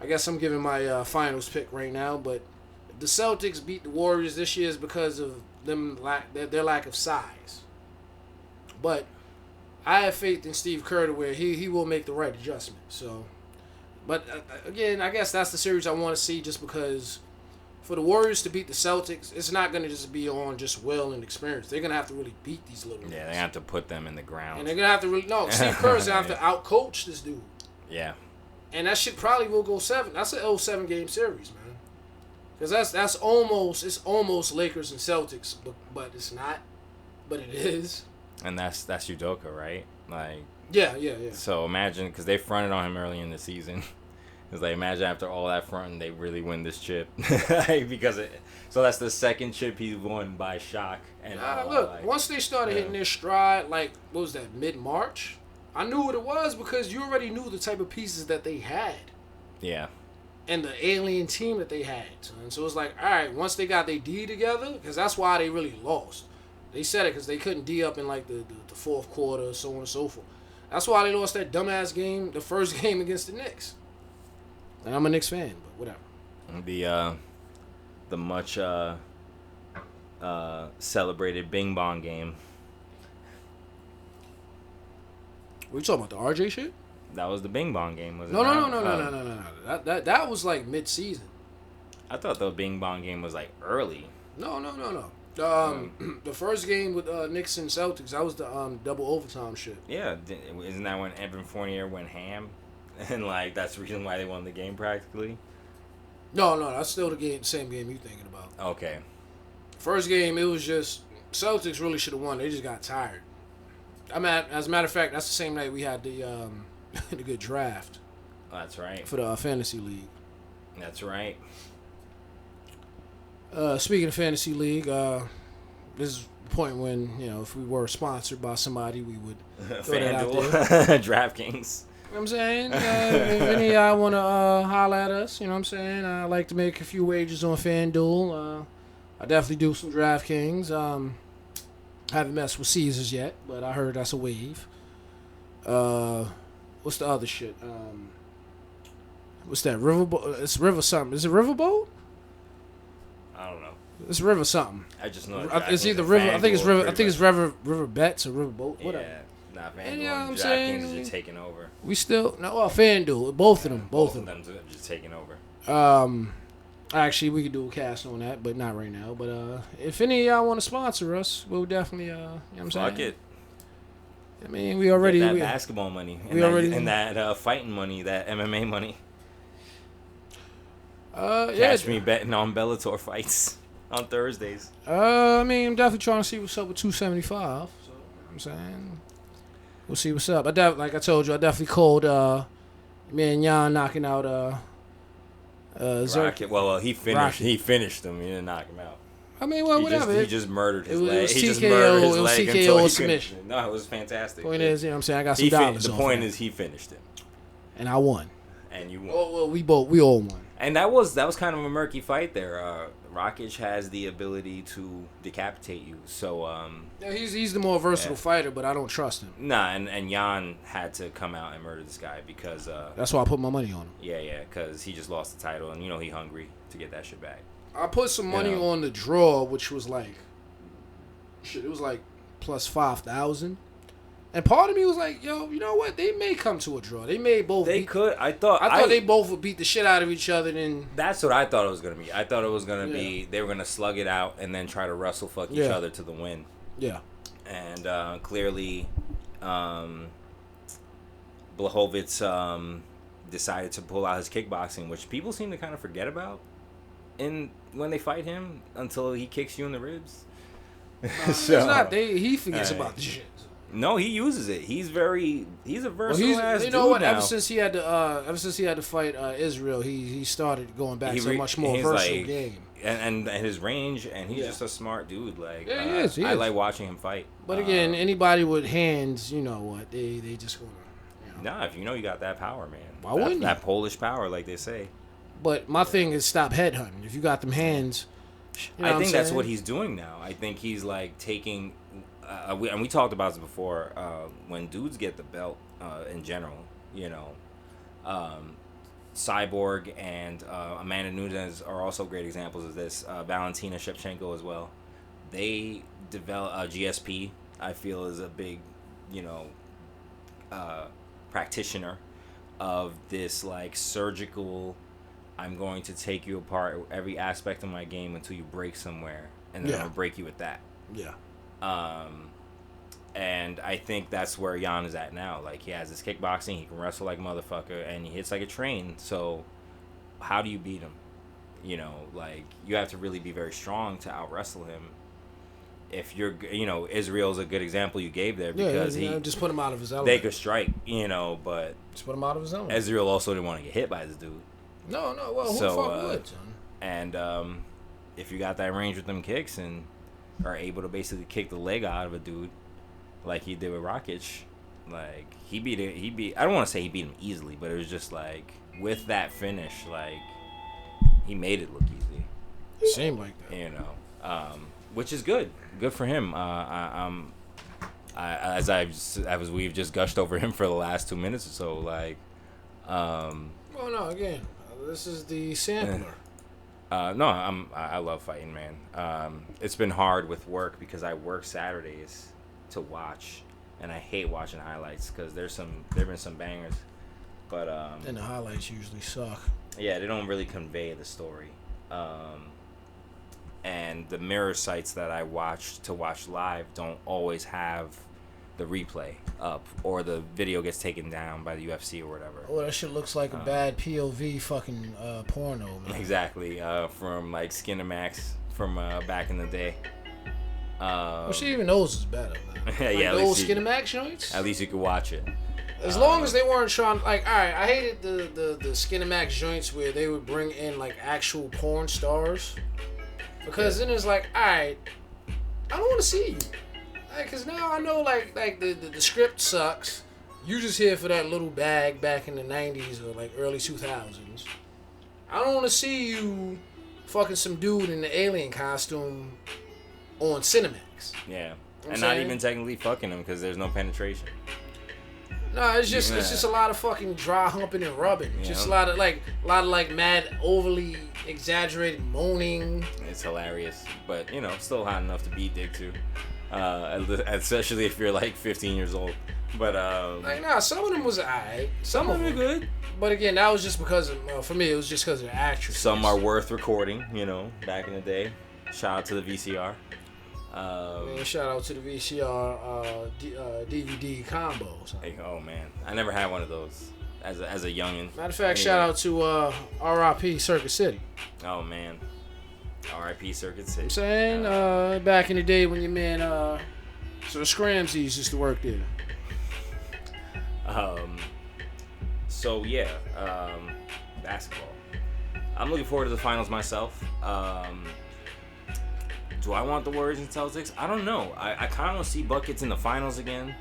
I guess I'm giving my finals pick right now, but if the Celtics beat the Warriors this year is because of their lack of size. But I have faith in Steve Kerr to where he will make the right adjustment. So, but again, I guess that's the series I want to see just because for the Warriors to beat the Celtics, it's not going to just be on just will and experience. They're going to have to really beat these little guys. Yeah, they have to put them in the ground. And they're going to have to really, no, Steve Kerr's going to have to out-coach this dude. Yeah. And that shit probably will go 7. That's an 7-game series, man. Because it's almost Lakers and Celtics, but it's not. But it is. And that's Udoka, right? Like. Yeah. So imagine, because they fronted on him early in the season. It's like, imagine after all that fronting, they really win this chip. So that's the second chip he's won by shock. And look, once they started hitting their stride, like, what was that, mid-March? I knew what it was because you already knew the type of pieces that they had. Yeah. And the alien team that they had. And so it's like, all right, once they got their D together, because that's why they really lost. They said it because they couldn't D up in like the fourth quarter, so on and so forth. That's why they lost that dumbass game, the first game against the Knicks. And I'm a Knicks fan, but whatever. The much celebrated Bing Bong game. What you talking about, the RJ shit? That was the Bing Bong game, was it? No. That was like mid-season. I thought the Bing Bong game was like early. No. The first game with Knicks and Celtics, that was the double overtime shit. Yeah, isn't that when Evan Fournier went ham? And like that's the reason why they won the game practically? No, that's still the same game you thinking about. Okay. First game, it was just Celtics really should have won. They just got tired. As a matter of fact, that's the same night we had the the good draft. That's right. For the fantasy league. That's right. Speaking of fantasy league, this is the point when, if we were sponsored by somebody, we would throw that out there. DraftKings. You know what I'm saying? If any of y'all want to holler at us, you know what I'm saying? I like to make a few wagers on FanDuel. I definitely do some DraftKings. Haven't messed with Caesars yet, but I heard that's a wave. What's the other shit? What's that? Riverboat? It's River something. Is it Riverboat? I don't know. It's River something. I just know it's either River. I think it's River. I think it's River Bets or Riverboat. Whatever. Yeah. Nah, FanDuel and, and DraftKings is just taking over. We still FanDuel. Both of them. Both of them just taking over. Actually, we could do a cast on that, but not right now. But if any of y'all want to sponsor us, we'll definitely. You know what I'm saying? Fuck it. I mean, we already that basketball money. And that fighting money, that MMA money. Catch me betting on Bellator fights on Thursdays. I mean, I'm definitely trying to see what's up with 275. So I'm saying, we'll see what's up. Like I told you, I definitely called me and Jan knocking out Rocket. Well, he finished. Rocket. He finished him. He didn't knock him out. I mean, well, whatever. He just murdered his leg. It was he just TKO, murdered his it was leg TKO until he submission. finished it. No, it was fantastic. Point is, you know what I'm saying? I got some dollars. The point is, he finished it, and I won. And you won. Well, we all won. And that was kind of a murky fight there. Rakic has the ability to decapitate you, so yeah, he's the more versatile fighter, but I don't trust him. Nah, and Jan had to come out and murder this guy because that's why I put my money on him. Yeah, because he just lost the title, and he hungry to get that shit back. I put some money on the draw, which was like, shit, it was like plus 5,000. And part of me was like, yo, you know what? They may come to a draw. They may both. I thought they both would beat the shit out of each other. Then that's what I thought it was gonna be. I thought it was gonna be they were gonna slug it out and then try to wrestle fuck each other to the win. Yeah. And clearly, Blachowicz decided to pull out his kickboxing, which people seem to kind of forget about when they fight him until he kicks you in the ribs. So, it's not. He forgets about the shit. No, he uses it. He's a versatile ass dude. You know what? Now. Ever since he had to fight Israel, he started going back to a much more versatile game. and his range, and he's just a smart dude. Like, yeah, he is. I like watching him fight. But again, anybody with hands, you know what? They just gonna. Nah, if you know you got that power, man. Why wouldn't that Polish power, like they say? But my thing is stop headhunting. If you got them hands, you know I think that's what he's doing now. I think he's like taking, and we talked about this before. When dudes get the belt, in general, you know, Cyborg and Amanda Nunes are also great examples of this. Valentina Shevchenko as well. They develop GSP. I feel is a big, you know, practitioner of this like surgical. I'm going to take you apart every aspect of my game until you break somewhere, and then I'm gonna break you with that. Yeah. And I think that's where Jan is at now. Like, he has his kickboxing, he can wrestle like a motherfucker, and he hits like a train. So, how do you beat him? You know, like, you have to really be very strong to out wrestle him. If you're, you know, Israel's a good example you gave there because he just put him out of his element. They could strike, you know, but just put him out of his element. Israel also didn't want to get hit by this dude. No, well, who the fuck would, son? And if you got that range with them kicks and are able to basically kick the leg out of a dude like he did with Rakic, like he beat. I don't want to say he beat him easily, but it was just like with that finish, like he made it look easy. It seemed like that, you know, which is good for him. We've just gushed over him for the last 2 minutes or so, like. Well, no, again. This is the sampler. No, I love fighting, man. It's been hard with work because I work Saturdays to watch, and I hate watching highlights because there've been some bangers, but and the highlights usually suck. Yeah, they don't really convey the story. And the mirror sites that I watch live don't always have the replay up, or the video gets taken down by the UFC or whatever. Oh, that shit looks like a bad POV fucking porno, man. Exactly, from like Skinamax from back in the day. Well, she even knows it's better, man. Yeah, like those Skinamax joints. At least you could watch it. As long as they weren't trying, like, all right, I hated the Skinamax joints where they would bring in like actual porn stars, because then it's like, all right, I don't want to see you. Because now I know, like the script sucks. You just here for that little bag back in the 90s or, like, early 2000s. I don't want to see you fucking some dude in the alien costume on Cinemax. Yeah. And not even technically fucking him because there's no penetration. No, it's just a lot of fucking dry humping and rubbing. Yeah. Just a lot of mad overly exaggerated moaning. It's hilarious. But, you know, still hot enough to be dick to. Especially if you're like 15 years old, but some of them was alright. Some of them are good, but again, that was just because of, for me, it was just because of the actress. Some are worth recording, you know. Back in the day, shout out to the VCR. Shout out to the VCR DVD combo. Like, oh man, I never had one of those as a youngin. Matter of fact, shout out to RIP Circuit City. Oh man. R.I.P. Circuit City. I'm saying, back in the day when your man, so the Scramsies used to work there. Basketball. I'm looking forward to the finals myself. Do I want the Warriors and Celtics? I don't know. I kind of want to see buckets in the finals again.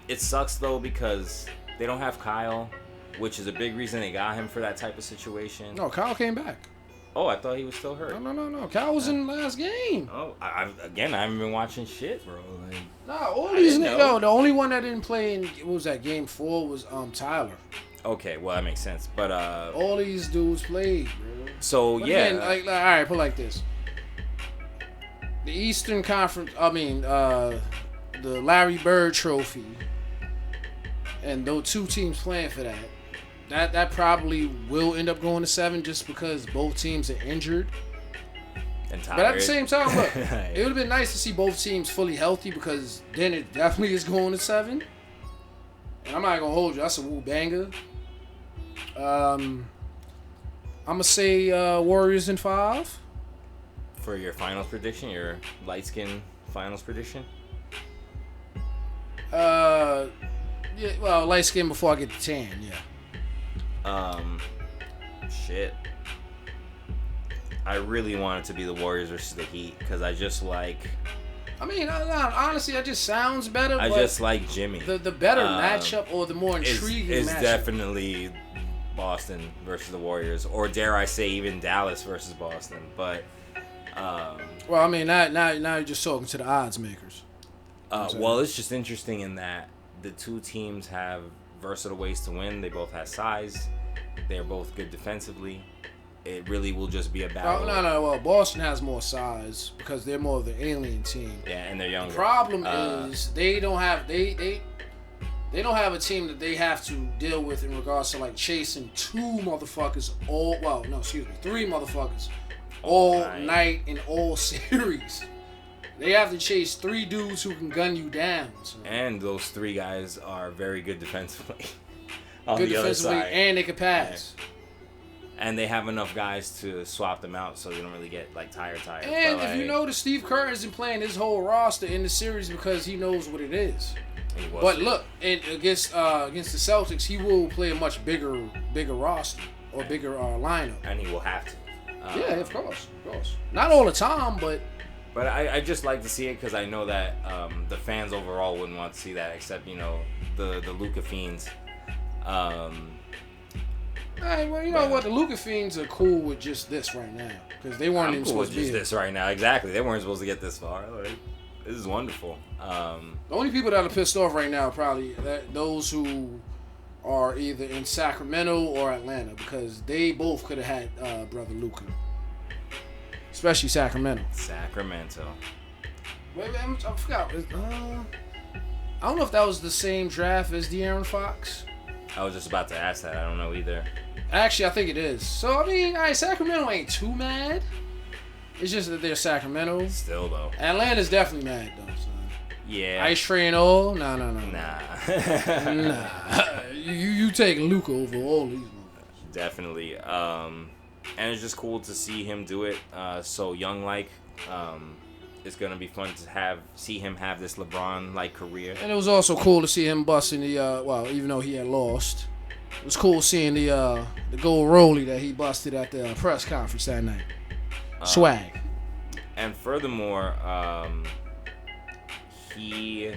It sucks though because they don't have Kyle, which is a big reason they got him for that type of situation. No, Kyle came back. Oh, I thought he was still hurt. No. Kyle was in the last game. Oh, I haven't been watching shit, bro. Like, all these niggas. The only one that didn't play in what was that game 4 was Tyler. Okay, well that makes sense, but all these dudes played, bro. So but yeah, again, all right, put it like this: the Eastern Conference. The Larry Bird Trophy, and those two teams playing for that. That probably will end up going to 7 just because both teams are injured. But at the same time, look, it would have been nice to see both teams fully healthy because then it definitely is going to 7. And I'm not going to hold you. That's a woo banger. I'm going to say Warriors in 5. For your finals prediction, your Lightskin finals prediction? Yeah, well, Lightskin before I get to 10, yeah. Shit. I really want it to be the Warriors versus the Heat because I just like. I mean, honestly, that just sounds better. I just like Jimmy. The better matchup or the more intriguing is matchup. Definitely Boston versus the Warriors, or dare I say even Dallas versus Boston. But well, I mean, now you're just talking to the odds makers. Well, it's just interesting in that the two teams have versatile ways to win. They both have size. They're both good defensively. It really will just be a battle. No. Well, Boston has more size because they're more of the alien team. Yeah, and they're younger. The problem is they don't have they don't have a team that they have to deal with in regards to like chasing three motherfuckers all night in all series. They have to chase 3 dudes who can gun you down. So. And those 3 guys are very good defensively. Good defensively, and they can pass. Yeah. And they have enough guys to swap them out, so you don't really get like tired. And if you notice, Steve Kerr isn't playing his whole roster in the series because he knows what it is. But look, against the Celtics, he will play a much bigger roster or bigger lineup. And he will have to. Yeah, of course. Not all the time, but. But I just like to see it because I know that the fans overall wouldn't want to see that, except the Luka fiends. Hey, well, you know what? The Luka fiends are cool with just this right now because they weren't even supposed to be. Just this right now, exactly. They weren't supposed to get this far. Like, this is wonderful. The only people that are pissed off right now are probably those who are either in Sacramento or Atlanta because they both could have had brother Luka, especially Sacramento. Wait, I forgot. I don't know if that was the same draft as De'Aaron Fox. I was just about to ask that. I don't know either. Actually, I think it is. So, I mean, Sacramento ain't too mad. It's just that they're Sacramento. Still, though. Atlanta's definitely mad, though, son. Yeah. Ice Tray and all? Nah. Nah. You take Luka over all these motherfuckers. Definitely. And it's just cool to see him do it so young-like. It's going to be fun to see him have this LeBron-like career. And it was also cool to see him busting the, even though he had lost, it was cool seeing the gold rollie that he busted at the press conference that night. Swag. And furthermore, he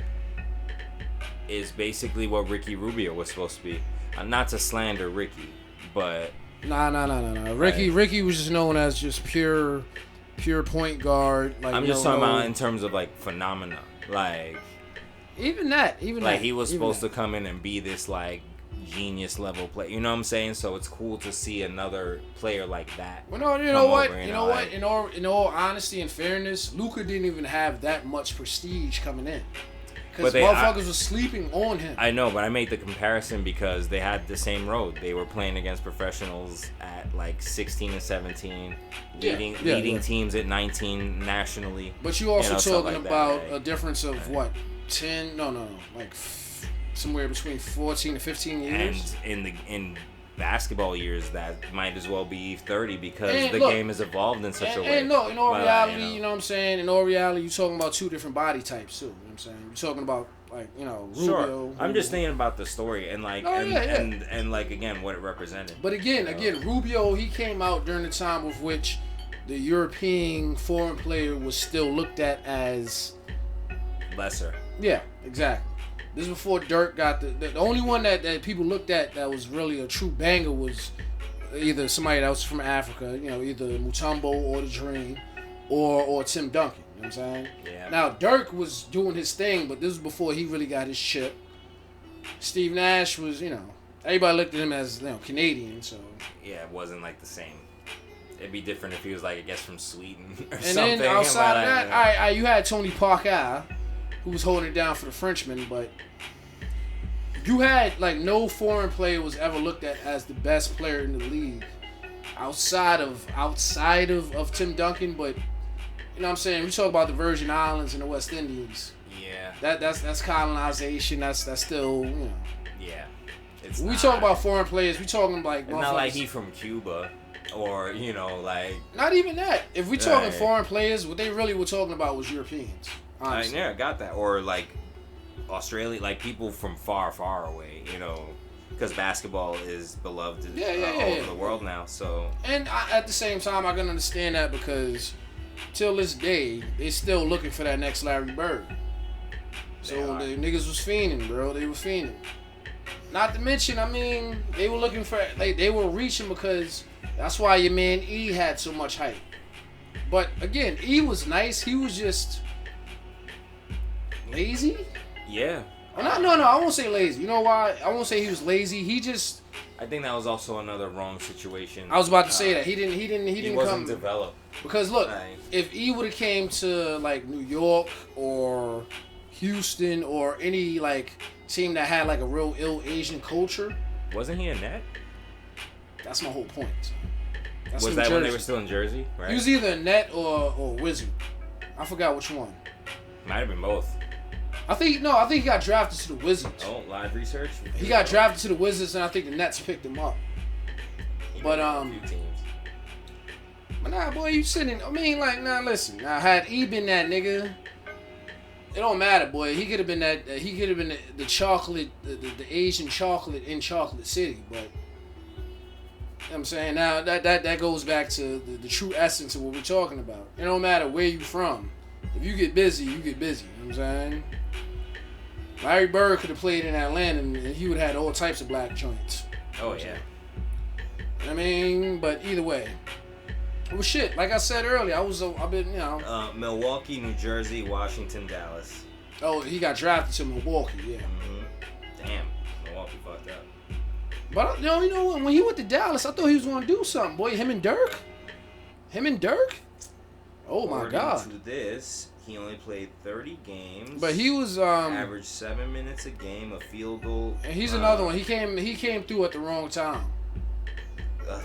is basically what Ricky Rubio was supposed to be. Not to slander Ricky, but... Nah. Ricky was just known as just pure point guard. Like, I'm just talking about in terms of like phenomena, like even that. Like he was supposed to come in and be this like genius level player. You know what I'm saying? So it's cool to see another player like that. Well, no, you know what? In all honesty and fairness, Luka didn't even have that much prestige coming in. Because motherfuckers were sleeping on him. I know, but I made the comparison because they had the same road. They were playing against professionals at like 16 and 17, leading teams at 19 nationally. But you also talking about a difference of what? 10? No. Like somewhere between 14 and 15 years. And in basketball years, that might as well be 30 because the game has evolved in such a way. And in all reality, you know what I'm saying? In all reality, you're talking about 2 different body types too. You know what I'm saying? You're talking about Rubio. Sure. I'm just thinking about the story and like and like again what it represented. But again, Rubio, he came out during the time with which the European foreign player was still looked at as lesser. Yeah, exactly. This is before Dirk got the only one that people looked at that was really a true banger was either somebody that was from Africa, either Mutombo or the Dream, or Tim Duncan. You know what I'm saying? Yeah. Now Dirk was doing his thing, but this was before he really got his chip. Steve Nash was, everybody looked at him as Canadian, so yeah, it wasn't like the same. It'd be different if he was like I guess from Sweden or and something. And then outside of that, you had Tony Parker, who was holding it down for the Frenchman, but you had no foreign player was ever looked at as the best player in the league outside of Tim Duncan. But you know what I'm saying, we talk about the Virgin Islands and the West Indies. Yeah. That's colonization. That's still Yeah. When we talk about foreign players, we talking like it's not like he from Cuba. Or, like... Not even that. If we talking foreign players, what they really were talking about was Europeans. Honestly. I got that. Or, like, Australia, like, people from far, far away, because basketball is beloved all over the world now. So, and at the same time, I can understand that because till this day, they still looking for that next Larry Bird. So the niggas was fiending, bro. They were fiending. Not to mention, I mean, they were looking for, like, they were reaching because that's why your man E had so much hype. But again, E was nice. He was just lazy. Yeah. No, I won't say lazy. You know why? I won't say he was lazy. He just. I think that was also another wrong situation. I was about to say that he didn't wasn't developed. Because look, if E would have came to like New York or Houston or any like team that had like a real ill Asian culture, wasn't he a net? That's my whole point. Was that Jersey. When they were still in Jersey? Right. He was either a net or Wizard. I forgot which one. Might have been both. I think he got drafted to the Wizards. Oh, live research. He got drafted to the Wizards, and I think the Nets picked him up. But a few teams. But nah, boy, you sitting. I mean, like, nah, listen. Now, had E been that nigga, it don't matter, boy. He could have been that. He could have been the chocolate, the Asian chocolate in Chocolate City. But you know what I'm saying, now that goes back to the true essence of what we're talking about. It don't matter where you from. If you get busy, you get busy. You know what I'm saying? Larry Bird could have played in Atlanta and he would have had all types of black joints. Oh, yeah. I mean, but either way. Well, shit, like I said earlier, I've been, you know. Milwaukee, New Jersey, Washington, Dallas. Oh, he got drafted to Milwaukee, yeah. Mm-hmm. Damn, Milwaukee fucked up. But, you know what? When he went to Dallas, I thought he was going to do something, boy. Him and Dirk? Oh, my God. To this, he only played 30 games. But he was averaged 7 minutes a game, a field goal. And he's another one. He came through at the wrong time.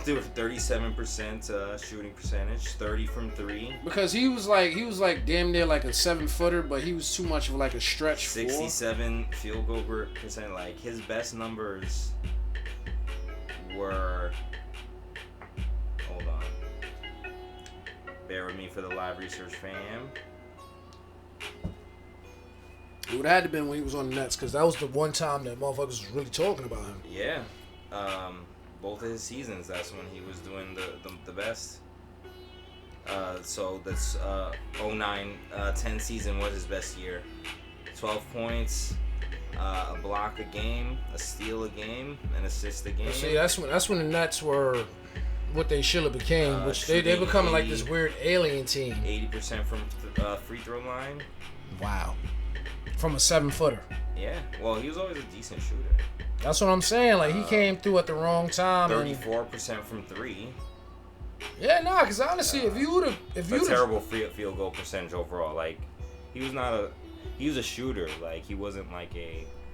Threw 37% shooting percentage, 30 from 3. Because he was like damn near like a 7-footer, but he was too much of like a stretch. 67 field goal percent. Like his best numbers were. Hold on. Bear with me for the live research fam. It would have had to been when he was on the Nets, because that was the one time that motherfuckers was really talking about him. Yeah. Both of his seasons, that's when he was doing the best. So that's 09-10 season was his best year. 12 points, a block a game, a steal a game, an assist a game. See, that's when the Nets were what they should have became, which they becoming like this weird alien team. 80% from free throw line. Wow. From a 7-footer. Yeah. Well, he was always a decent shooter. That's what I'm saying. Like, he came through at the wrong time. 34% from 3. Yeah, nah, because honestly, if you would have... terrible field goal percentage overall. Like, he was a shooter. Like, he wasn't like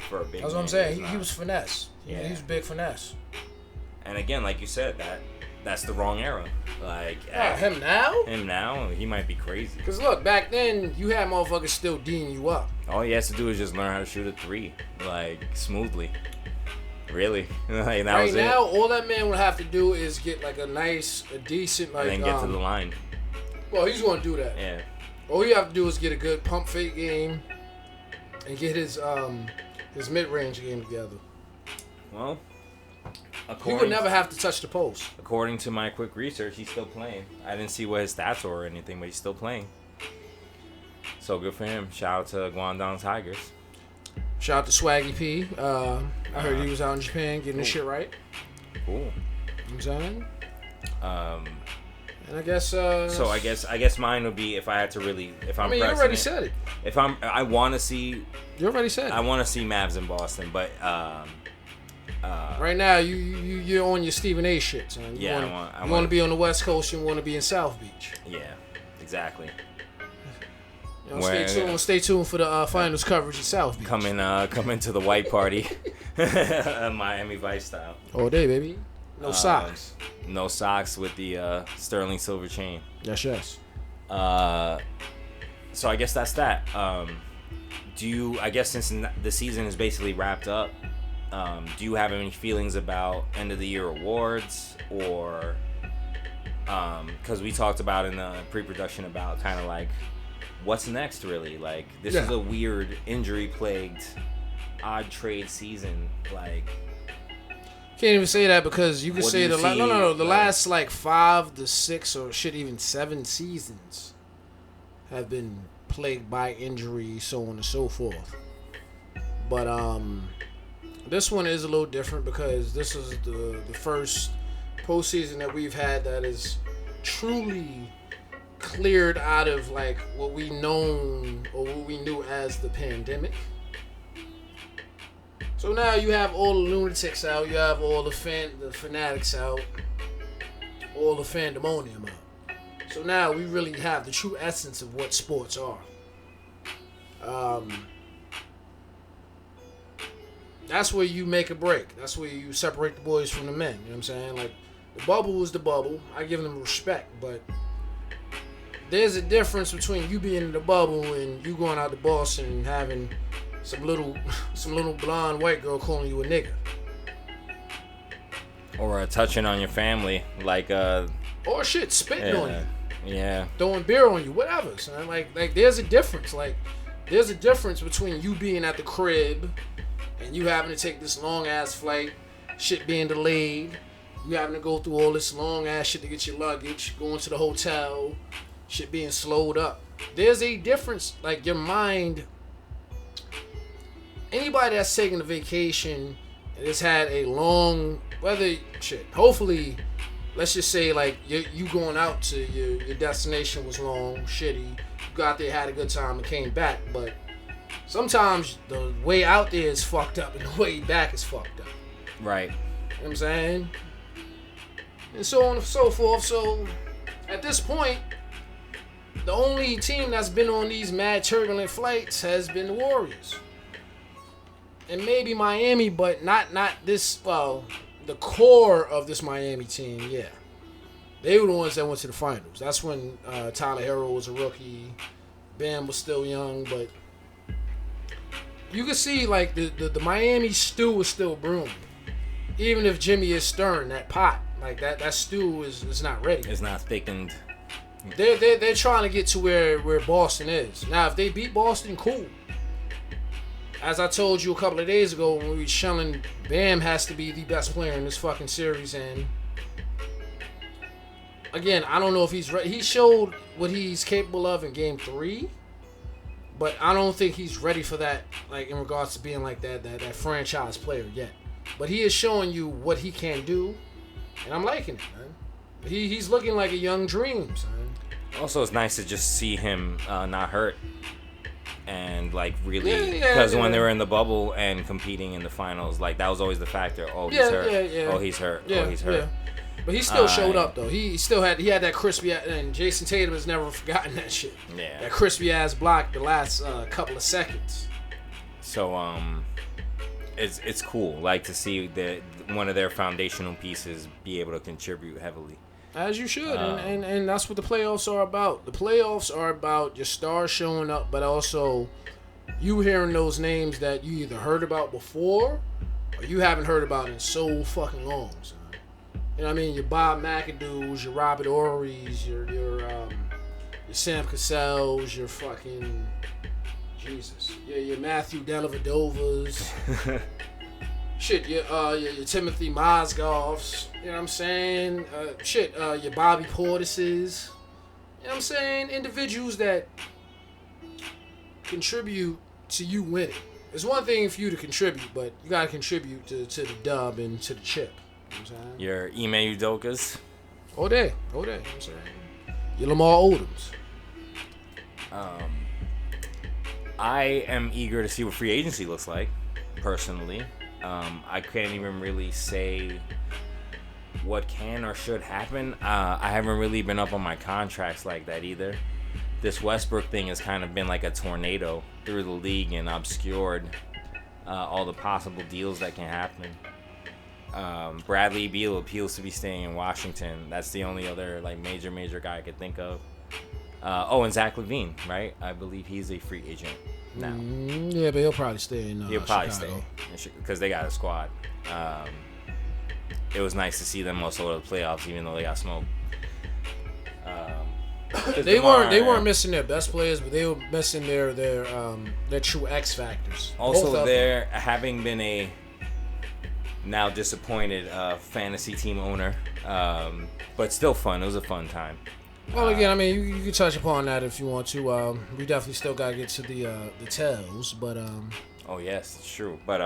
for a big. That's what I'm saying. He was finesse. Yeah. He was big finesse. And again, like you said, that's the wrong era. Like, him now? Him now, he might be crazy. Because look, back then, you had motherfuckers still D'ing you up. All he has to do is just learn how to shoot a 3, like, smoothly. Really? Like, right now, all that man would have to do is get like a decent, like, and then get to the line. Well, he's going to do that. Yeah. All you have to do is get a good pump fake game and get his mid-range game together. Well, he would never have to touch the post. According to my quick research, he's still playing. I didn't see what his stats were or anything, but he's still playing. So good for him. Shout out to Guangdong Tigers. Shout out to Swaggy P. I heard he was out in Japan getting his shit right. Cool. You know what I'm saying? And I guess. So I guess mine would be if I had to really, if I'm. I mean, you already said it. If I want to see. You already said it. I want to see Mavs in Boston, but. Right now, you're on your Stephen A. shit, son. You want to be on the West Coast. You want to be in South Beach. Yeah, exactly. You know, stay tuned for the finals coverage in South Beach. Come into the white party, Miami Vice style. All day, baby. No socks. No socks with the sterling silver chain. Yes. So I guess that's that. I guess since the season is basically wrapped up, do you have any feelings about end of the year awards or? Because we talked about in the pre-production about kind of like. What's next, really? Like, this is a weird, injury-plagued, odd trade season. Like, Can't even say that because you can say the last like 5 to 6 or shit even 7 seasons have been plagued by injury, so on and so forth. But this one is a little different because this is the first postseason that we've had that is truly cleared out of like what we knew as the pandemic. So now you have all the lunatics out, you have all the fanatics out, all the fandemonium out. So now we really have the true essence of what sports are. That's where you make a break. That's where you separate the boys from the men. You know what I'm saying? Like, the bubble is the bubble. I give them respect, but there's a difference between you being in the bubble and you going out to Boston and having some little blonde white girl calling you a nigga. Or touching on your family, like or shit, spitting on you. Yeah. Throwing beer on you, whatever. Son. Like there's a difference. Like, there's a difference between you being at the crib and you having to take this long ass flight, shit being delayed, you having to go through all this long ass shit to get your luggage, going to the hotel, shit being slowed up. There's a difference. Like, your mind, anybody that's taking a vacation and has had a long, hopefully, let's just say like you going out to your destination was long, shitty, you got there, had a good time and came back, but sometimes the way out there is fucked up and the way back is fucked up. Right. You know what I'm saying? And so on and so forth. So at this point, the only team that's been on these mad turbulent flights has been the Warriors. And maybe Miami, but not this, well, the core of this Miami team, yeah. They were the ones that went to the finals. That's when Tyler Herro was a rookie. Bam was still young, but you can see like the Miami stew is still brewing. Even if Jimmy is stirring that pot, like that stew is not ready. It's not thickened. They're trying to get to where Boston is. Now, if they beat Boston, cool. As I told you a couple of days ago when we were chilling, Bam has to be the best player in this fucking series. And again, I don't know if he's ready. He showed what he's capable of in Game 3, but I don't think he's ready for that, like in regards to being like that franchise player yet. But he is showing you what he can do, and I'm liking it, man. He's looking like a young dream, son. Also, it's nice to just see him not hurt. And like really, because when they were in the bubble and competing in the finals, like that was always the factor. Oh, he's hurt. Oh, he's hurt. Oh, he's hurt. But he still showed up though. He had that crispy, and Jason Tatum has never forgotten that shit. Yeah. That crispy ass block the last couple of seconds. So it's cool, like to see that one of their foundational pieces be able to contribute heavily. As you should, and that's what the playoffs are about. The playoffs are about your stars showing up, but also you hearing those names that you either heard about before or you haven't heard about in so fucking long, son. You know what I mean? Your Bob McAdoo's, your Robert Ory's, your Sam Cassells, your fucking Jesus, your Matthew Dellavedova's. Shit, your Timothy Mozgovs, you know what I'm saying? Your Bobby Portis's, you know what I'm saying? Individuals that contribute to you winning. It's one thing for you to contribute, but you gotta contribute to the dub and to the chip. You know what I'm saying? Your Ime Udokas. All day, you know what I'm saying? Your Lamar Odoms. I am eager to see what free agency looks like, personally. I can't even really say what can or should happen. I haven't really been up on my contracts like that either. This Westbrook thing has kind of been like a tornado through the league and obscured all the possible deals that can happen. Bradley Beal appeals to be staying in Washington. That's the only other like major guy I could think of. And Zach LaVine, right? I believe he's a free agent now. Yeah, but he'll probably stay in He'll probably stay because they got a squad. It was nice to see them also go to the playoffs, even though they got smoked. They weren't missing their best players, but they were missing their true X factors. Also, there having been now disappointed fantasy team owner. But still fun. It was a fun time. Well, again, I mean, you can touch upon that if you want to. We definitely still gotta get to the tells, but Oh yes, it's true. But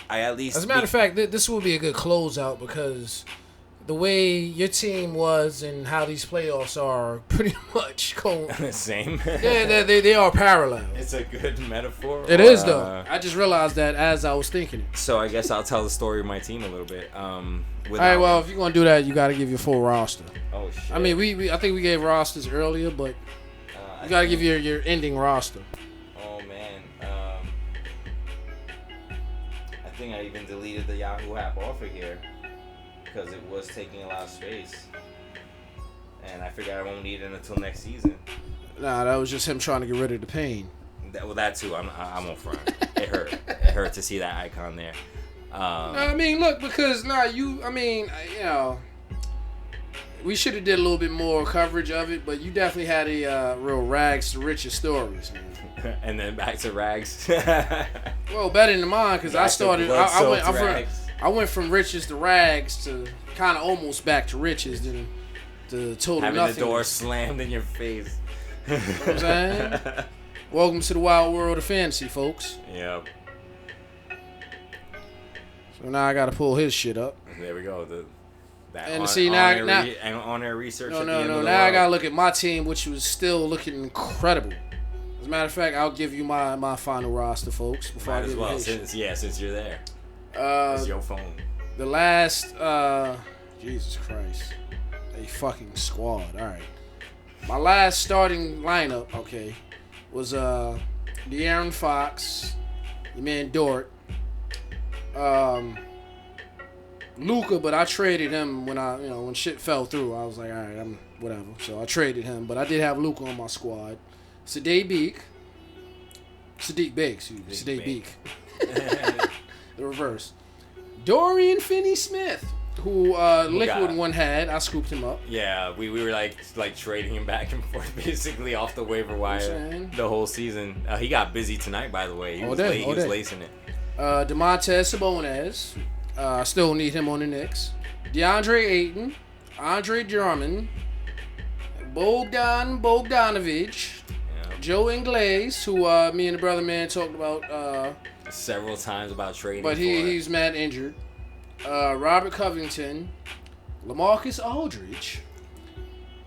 I at least. As a matter of fact, this will be a good closeout because the way your team was and how these playoffs are pretty much same. Yeah, they are parallel. It's a good metaphor. It is though. I just realized that as I was thinking it. So I guess I'll tell the story of my team a little bit. All right. Well, if you're gonna do that, you got to give your full roster. Oh shit. I mean, I think we gave rosters earlier, but you got to give your ending roster. Oh man. I think I even deleted the Yahoo app off of here because it was taking a lot of space, and I figured I won't need it until next season. Nah, that was just him trying to get rid of the pain. That too. I won't front. It hurt. It hurt to see that icon there. I mean, look, because we should have did a little bit more coverage of it, but you definitely had a real rags to riches stories, man. And then back to rags. Well, better than mine because I started. I went from riches to rags to kind of almost back to riches then to total having nothing. The door slammed in your face. You know what I'm saying? Welcome to the wild world of fantasy, folks. Yep. So now I got to pull his shit up. There we go. On-air research. No. Now I gotta look at my team, which was still looking incredible. As a matter of fact, I'll give you my final roster, folks. Before Might I as give well, since you're there. It's your phone. The last, Jesus Christ, a fucking squad. All right, my last starting lineup, okay, was De'Aaron Fox, your man Dort, Luka, but I traded him when shit fell through. I was like, all right, I'm whatever. So I traded him, but I did have Luka on my squad. Sadiq Beek. The reverse. Dorian Finney-Smith, who Liquid one had. I scooped him up. Yeah, we were like trading him back and forth basically off the waiver wire the whole season. He got busy tonight, by the way. He was lacing it. Domantas Sabonis. I still need him on the Knicks. DeAndre Ayton, Andre Drummond, Bogdanovic, Joe Ingles, who me and the brother man talked about several times about trading. But he's mad injured. Robert Covington, LaMarcus Aldridge,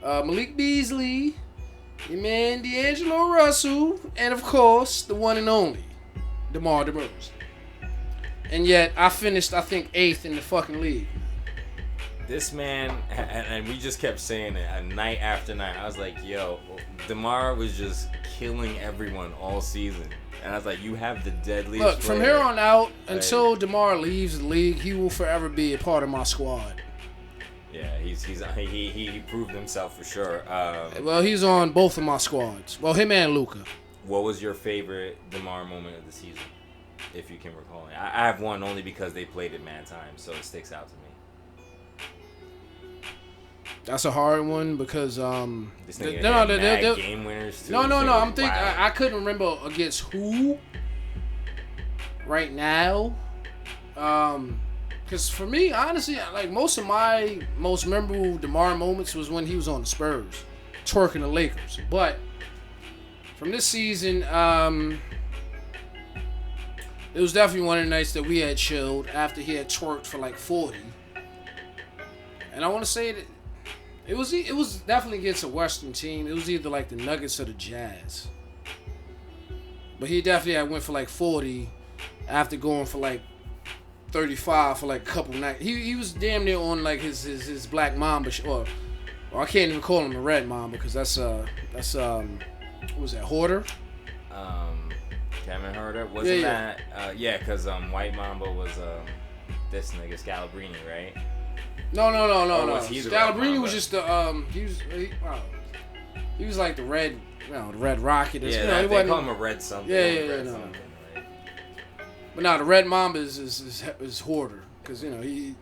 Malik Beasley, your man D'Angelo Russell, and of course the one and only DeMar DeRozan. And yet, I finished, I think, 8th in the fucking league. This man, and we just kept saying it night after night. I was like, yo, DeMar was just killing everyone all season. And I was like, you have the deadliest Look, from here on out, until DeMar leaves the league, he will forever be a part of my squad. Yeah, he proved himself for sure. Well, he's on both of my squads. Well, him and Luka. What was your favorite DeMar moment of the season? If you can recall it. I have one only because they played it mad times, so it sticks out to me. That's a hard one because game winners too. No. I'm thinking I couldn't remember against who right now. Because for me, honestly, like most of my most memorable DeMar moments was when he was on the Spurs, twerking the Lakers. But from this season, it was definitely one of the nights that we had chilled after he had twerked for like 40. And I want to say that it was definitely against a Western team. It was either like the Nuggets or the Jazz. But he definitely had went for like 40 after going for like 35 for like a couple nights. He was damn near on like his Black Mamba or I can't even call him a Red Mamba because that's what was that, Hoarder? Cameron Herder? Wasn't that? Yeah, because White Mamba was this nigga Scalabrini, right? No. Scalabrini was just the he was like the red, the Red Rocket. Yeah, they call him a red something. Yeah. Something, right? But no, the Red Mamba is Hoarder because he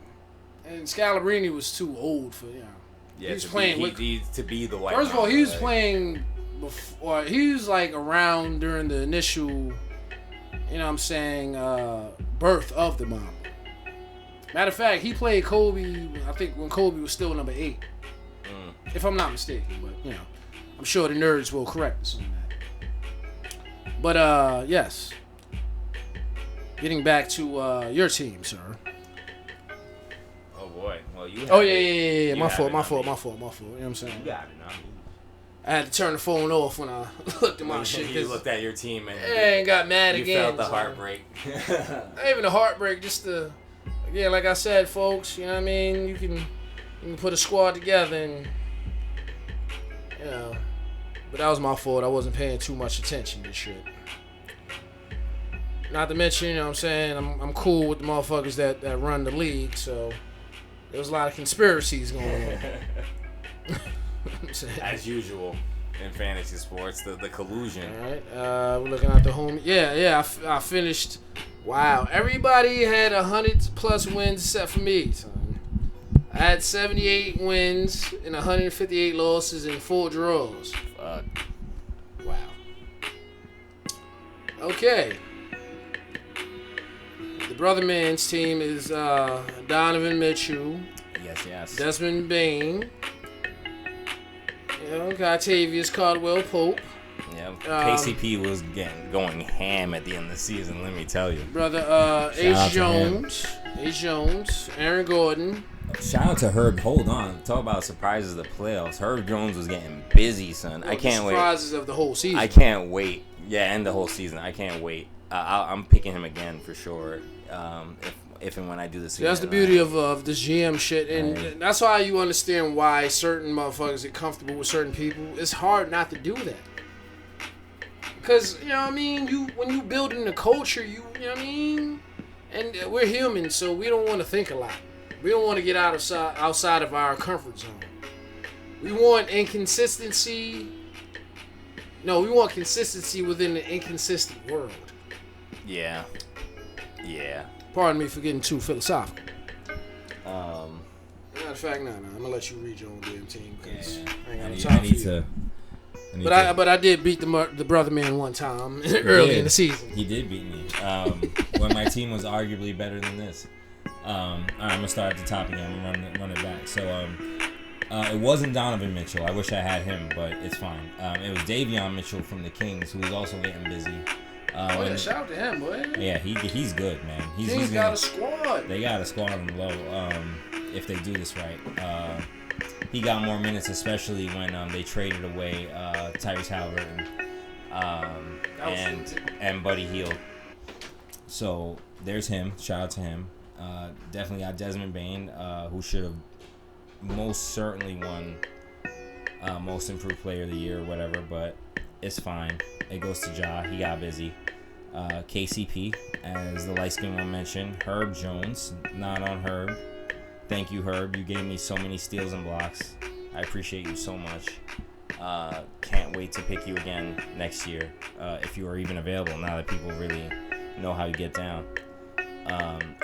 and Scalabrini was too old for Yeah, he was playing to be the White. First of all, he was playing before. He was like around during the initial you know what I'm saying, birth of the Mamba. Matter of fact, he played Kobe, I think, when Kobe was still number 8. If I'm not mistaken, but, you know, I'm sure the nerds will correct us on that. But, yes. Getting back to your team, sir. Oh, boy. Well, you Oh, yeah. My fault. You know what I'm saying? You got it, not me. I had to turn the phone off when I looked at my shit. You looked at your team and got mad you again. You felt the heartbreak. Not even a heartbreak, just the... Again, like I said, folks, you know what I mean? You can put a squad together and... You know... But that was my fault. I wasn't paying too much attention to shit. Not to mention, you know what I'm saying, I'm cool with the motherfuckers that run the league, so... There was a lot of conspiracies going on. As usual in fantasy sports, the collusion. All right, we're looking at the home. Yeah, I finished. Wow, everybody had 100+ wins except for me, son. I had 78 wins and 158 losses and 4 draws. Fuck. Wow. Okay. The Brother Man's team is Donovan Mitchell. Yes. Desmond Bain. Octavius Caldwell Pope. Yeah, KCP was going ham at the end of the season, let me tell you. Brother H. Jones, Aaron Gordon. Shout out to Herb. Hold on. Talk about surprises of the playoffs. Herb Jones was getting busy, son. I can't wait. Surprises of the whole season. I can't wait. Yeah, and the whole season. I can't wait. I'm picking him again for sure. If and when I do this again. That's the beauty of this GM shit. And that's why you understand why certain motherfuckers get comfortable with certain people. It's hard not to do that. Because, you know what I mean? When you building a culture, you know what I mean? And we're human, so we don't want to think a lot. We don't want to get outside of our comfort zone. We want inconsistency. No, we want consistency within the inconsistent world. Yeah. Pardon me for getting too philosophical. Matter of fact, no. I'm gonna let you read your own damn team because I ain't got no time for you. But I did beat the Brother Man one time early in the season. He did beat me when my team was arguably better than this. All right, I'm gonna start at the top again. I'm gonna run it back. So it wasn't Donovan Mitchell. I wish I had him, but it's fine. It was Davion Mitchell from the Kings, who was also getting busy. Shout out to him, boy. Yeah, he's good, man. He's got a squad. They got a squad on the low. If they do this right, he got more minutes, especially when they traded away Tyrese Halliburton and Buddy Hield. So there's him. Shout out to him. Definitely got Desmond Bain, who should have most certainly won Most Improved Player of the Year or whatever, but it's fine. It goes to Ja. He got busy. KCP, as the light skin one mentioned. Herb Jones, not on Herb. Thank you, Herb. You gave me so many steals and blocks. I appreciate you so much. Can't wait to pick you again next year, if you are even available, now that people really know how you get down.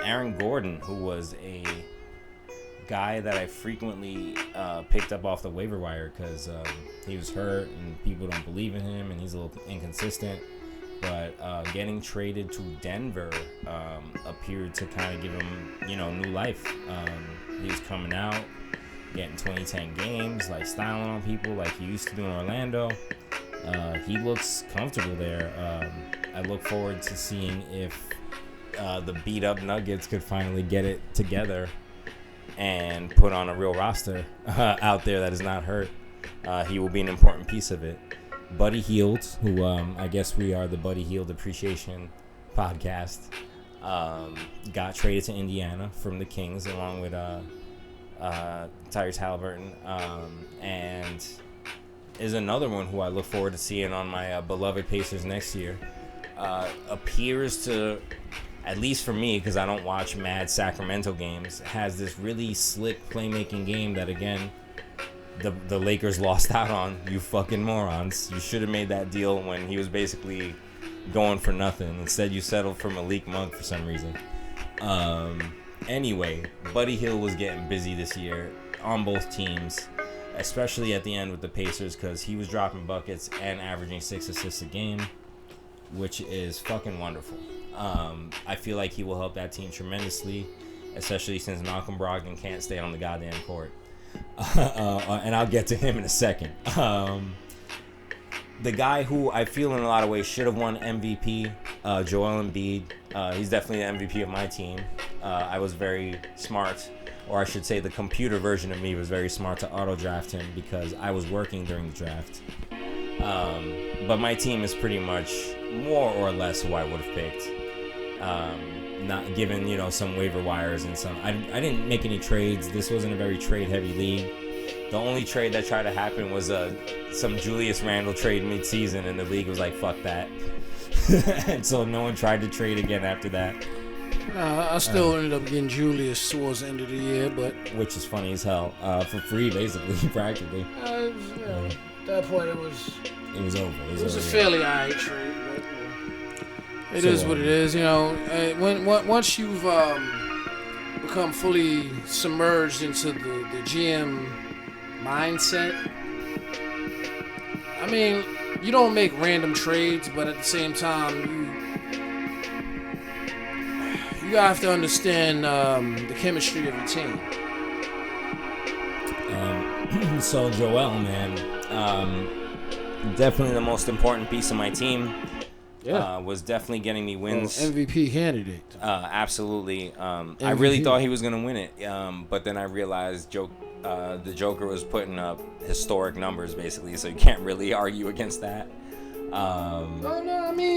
Aaron Gordon, who was a guy that I frequently picked up off the waiver wire because he was hurt and people don't believe in him and he's a little inconsistent. But getting traded to Denver appeared to kind of give him, new life. He was coming out, getting 20-10 games, like styling on people like he used to do in Orlando. He looks comfortable there. I look forward to seeing if the beat-up Nuggets could finally get it together and put on a real roster out there that is not hurt. He will be an important piece of it. Buddy Hield, who I guess we are the Buddy Hield Appreciation Podcast, got traded to Indiana from the Kings along with Tyrese Halliburton, and is another one who I look forward to seeing on my beloved Pacers next year. Appears to, at least for me, because I don't watch mad Sacramento games, has this really slick playmaking game that, again, the Lakers lost out on. You fucking morons. You should have made that deal when he was basically going for nothing. Instead, you settled for Malik Monk for some reason. Anyway, Buddy Hield was getting busy this year on both teams, especially at the end with the Pacers, because he was dropping buckets and averaging 6 assists a game. which is fucking wonderful. I feel like he will help that team tremendously, especially since Malcolm Brogdon can't stay on the goddamn court. And I'll get to him in a second. The guy who I feel in a lot of ways should have won MVP, Joel Embiid. He's definitely the MVP of my team. I was very smart, or I should say the computer version of me was very smart to auto-draft him because I was working during the draft. But my team is pretty much more or less who I would have picked. Not given, some waiver wires and some. I didn't make any trades. This wasn't a very trade-heavy league. The only trade that tried to happen was some Julius Randle trade mid-season, and the league was like, fuck that. And so no one tried to trade again after that. I still ended up getting Julius towards the end of the year, but... Which is funny as hell. For free, basically, practically. At that point, it was... It was over. It was a fairly alright trade, but... It is what it is, once you've become fully submerged into the GM mindset, I mean, you don't make random trades, but at the same time, you have to understand the chemistry of your team. So Joel, man, definitely the most important piece of my team. Yeah. Was definitely getting me wins. MVP candidate. Absolutely. I really thought he was going to win it. But then I realized the Joker was putting up historic numbers, basically, so you can't really argue against that.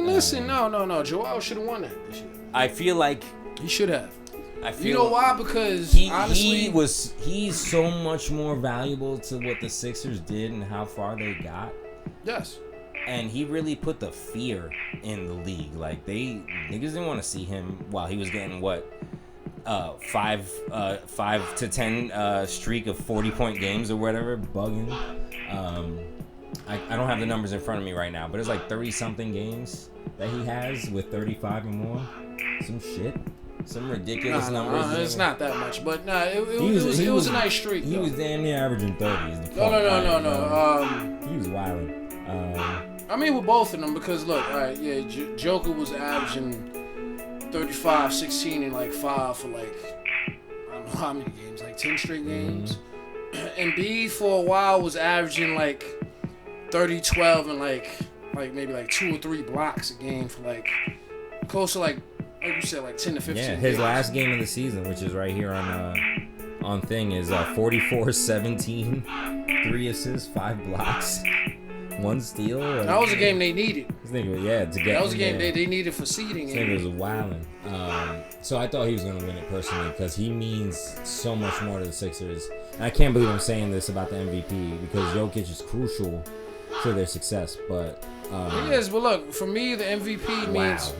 Listen. No. Joel should have won that this year. I feel like... He should have. You know why? Because, honestly... He's so much more valuable to what the Sixers did and how far they got. Yes. And he really put the fear in the league. Like, niggas didn't want to see him while he was getting 5 to 10 streak of 40-point games or whatever, bugging. I don't have the numbers in front of me right now, but it's like 30-something games that he has with 35 or more. Some shit. Some ridiculous numbers. It's not that much, but it was a nice streak. He was damn near averaging 30. No. He was wilding. With both of them, because look, all right, yeah, Joker was averaging 35, 16, and 5 for I don't know how many games, 10 straight games. Embiid for a while was averaging 30, 12, and maybe 2 or 3 blocks a game for close to like you said, 10 to 15. Yeah, his last game of the season, which is right here on thing, is 44-17, 3 assists, 5 blocks. 1 steal. That was a game they needed. That was a game they needed for seeding. This nigga was wilding. So I thought he was going to win it personally because he means so much more to the Sixers. And I can't believe I'm saying this about the MVP because Jokic is crucial to their success. But he is. But look, for me, the MVP means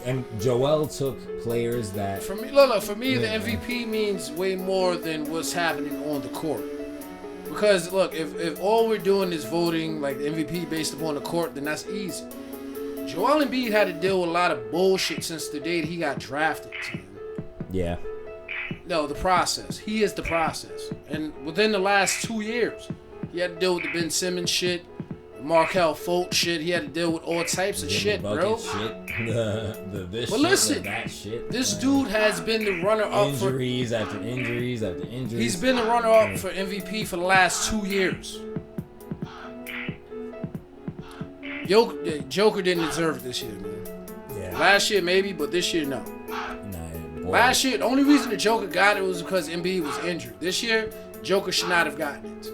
and Joel took players that for me. The MVP means way more than what's happening on the court. Because, look, if all we're doing is voting, the MVP based upon the court, then that's easy. Joel Embiid had to deal with a lot of bullshit since the day that he got drafted. Yeah. No, the process. He is the process. And within the last 2 years, he had to deal with the Ben Simmons shit, the Markelle Fultz shit. He had to deal with all types of shit, bro. That shit. This dude has been the runner-up for... Injuries after injuries after injuries. He's been the runner-up for MVP for the last 2 years. Joker didn't deserve it this year, man. Yeah. Last year, maybe, but this year, no. Last year, the only reason the Joker got it was because Embiid was injured. This year, Joker should not have gotten it.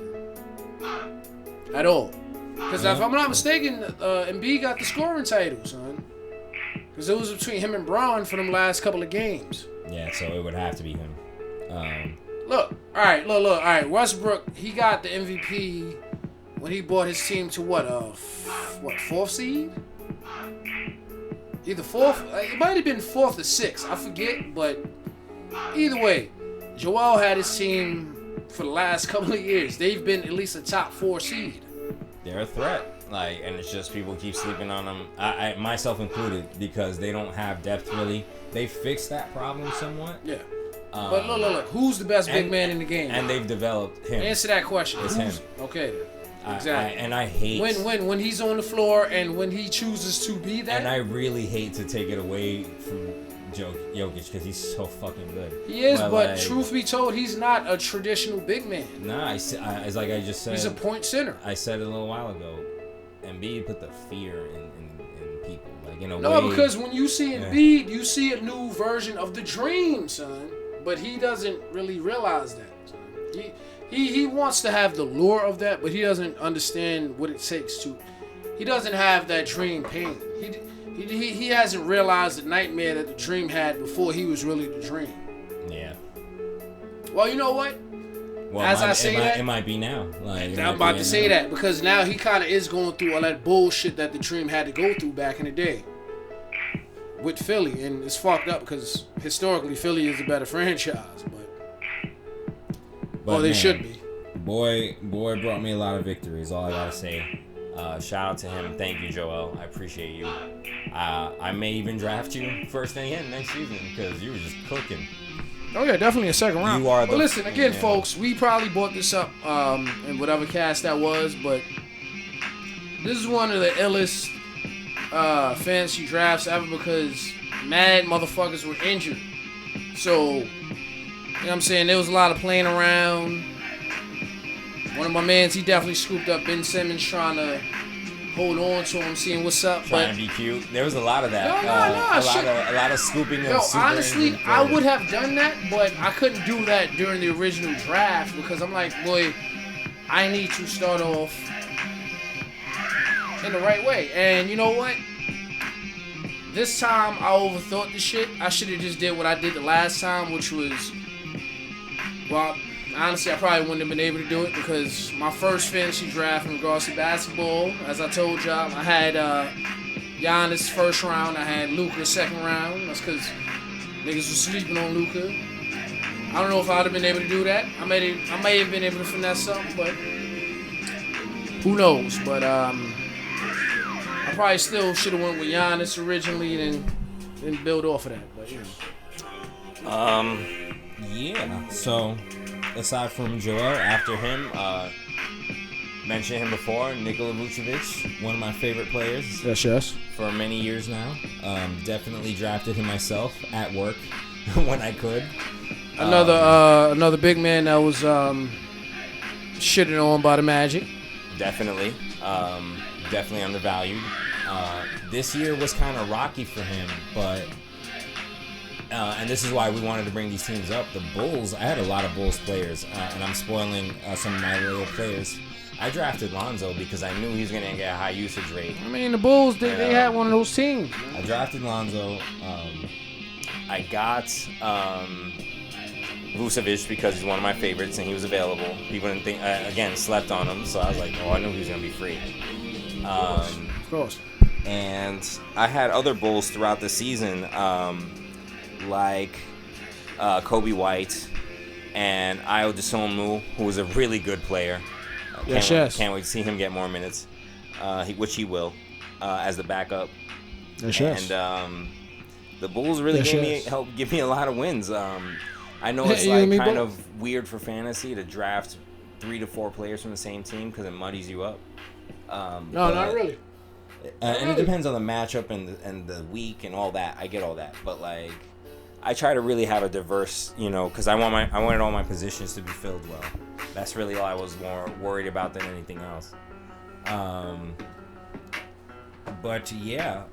At all. Because if I'm not mistaken, Embiid got the scoring title, son. Because it was between him and Braun for them last couple of games. Yeah, so it would have to be him. Look. All right. Westbrook, he got the MVP when he brought his team to fourth seed? Either fourth. It might have been 4th or 6th. I forget, but either way, Joel had his team for the last couple of years. They've been at least a top 4 seed. They're a threat. And it's just people keep sleeping on them, I myself included, because they don't have depth really. They fixed that problem somewhat. Yeah. But look, who's the best big man in the game? And they've developed him. Answer that question. It's him. Okay. Exactly. And I hate when he's on the floor and when he chooses to be that. And I really hate to take it away from Jokic because he's so fucking good. He is, but truth be told, he's not a traditional big man. Nah, it's like I just said. He's a point center. I said it a little while ago. Embiid put the fear in people, like in a way. No, because when you see Embiid, you see a new version of the dream, son. But he doesn't really realize that. Son. He wants to have the lure of that, but he doesn't understand what it takes to. He doesn't have that dream pain. He hasn't realized the nightmare that the dream had before he was really the dream. Yeah. Well, you know what? Well, it might be now. Like, I'm about to say that because now he kind of is going through all that bullshit that the dream had to go through back in the day with Philly, and it's fucked up because historically Philly is a better franchise, but they should be. Boy brought me a lot of victories. All I gotta say. Shout out to him. Thank you, Joel. I appreciate you. I may even draft you first thing in next season because you were just cooking. Oh yeah, definitely a second round. You are well, listen again, folks. We probably brought this up in whatever cast that was, but this is one of the illest fantasy drafts ever because mad motherfuckers were injured. So, you know what I'm saying? There was a lot of playing around. One of my mans, he definitely scooped up Ben Simmons trying to hold on to him, seeing what's up. Trying to be cute. There was a lot of that. No. A lot of scooping. Yo, honestly, I would have done that, but I couldn't do that during the original draft because I'm like, boy, I need to start off in the right way. And you know what? This time I overthought the shit. I should have just did what I did the last time, which was, well, honestly, I probably wouldn't have been able to do it because my first fantasy draft in regards to basketball, as I told y'all, I had Giannis first round, I had Luka second round. That's because niggas was sleeping on Luka. I don't know if I'd have been able to do that. I may have been able to finesse something, but who knows? But I probably still should have went with Giannis originally and then build off of that. But you know. Yeah. So. Aside from Joel, after him, mentioned him before, Nikola Vucevic, one of my favorite players. Yes. For many years now. Definitely drafted him myself at work when I could. Another big man that was shitted on by the Magic. Definitely. Definitely undervalued. This year was kind of rocky for him, but... and this is why we wanted to bring these teams up. The Bulls, I had a lot of Bulls players, and I'm spoiling some of my loyal players. I drafted Lonzo because I knew he was going to get a high usage rate. I mean, the Bulls, they had one of those teams. I drafted Lonzo. I got Vucevic because he's one of my favorites, and he was available. People didn't think, again, slept on him, so I was like, oh, I knew he was going to be free. Of course. And I had other Bulls throughout the season, like Kobe White and Ayo Dosunmu, who was a really good player. Can't wait to see him get more minutes, which he will, as the backup. Yes. And the Bulls really helped give me a lot of wins. I know it's like kind of weird for fantasy to draft 3 to 4 players from the same team because it muddies you up. No, not really. And it depends on the matchup and the week and all that. I get all that, but like, I try to really have a diverse, because I wanted all my positions to be filled well. That's really all I was more worried about than anything else. But yeah,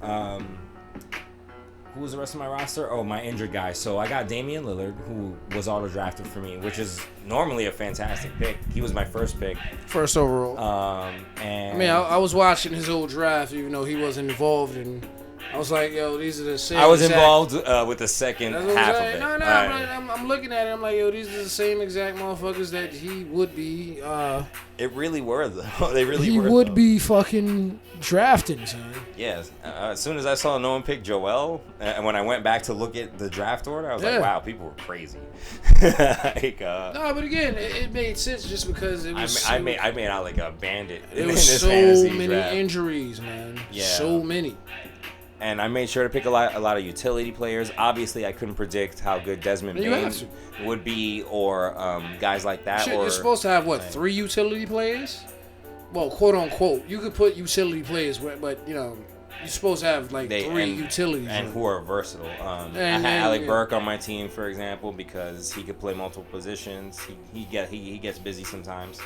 who was the rest of my roster? Oh, my injured guy. So I got Damian Lillard, who was auto-drafted for me, which is normally a fantastic pick. He was my first pick. First overall. And I mean, I was watching his old draft, even though he wasn't involved in... I was like, yo, these are the same. I was involved with the second half of it. No, I'm looking at it. I'm like, yo, these are the same exact motherfuckers that he would be. It really were, though. They really were. He would be fucking drafting, son. Yes. As soon as I saw no one pick Joel, and when I went back to look at the draft order, I was like, wow, people were crazy. No, but again, it made sense just because it was. I made out like a bandit. There was so many injuries, man. Yeah. So many. And I made sure to pick a lot of utility players. Obviously, I couldn't predict how good Desmond Bain would be, or guys like that. Shit, you're supposed to have, 3 utility players? well, quote unquote, you could put utility players, but you know, you're supposed to have like three utilities. And who are versatile. I had Alec Burke on my team, for example, because he could play multiple positions. He gets busy sometimes.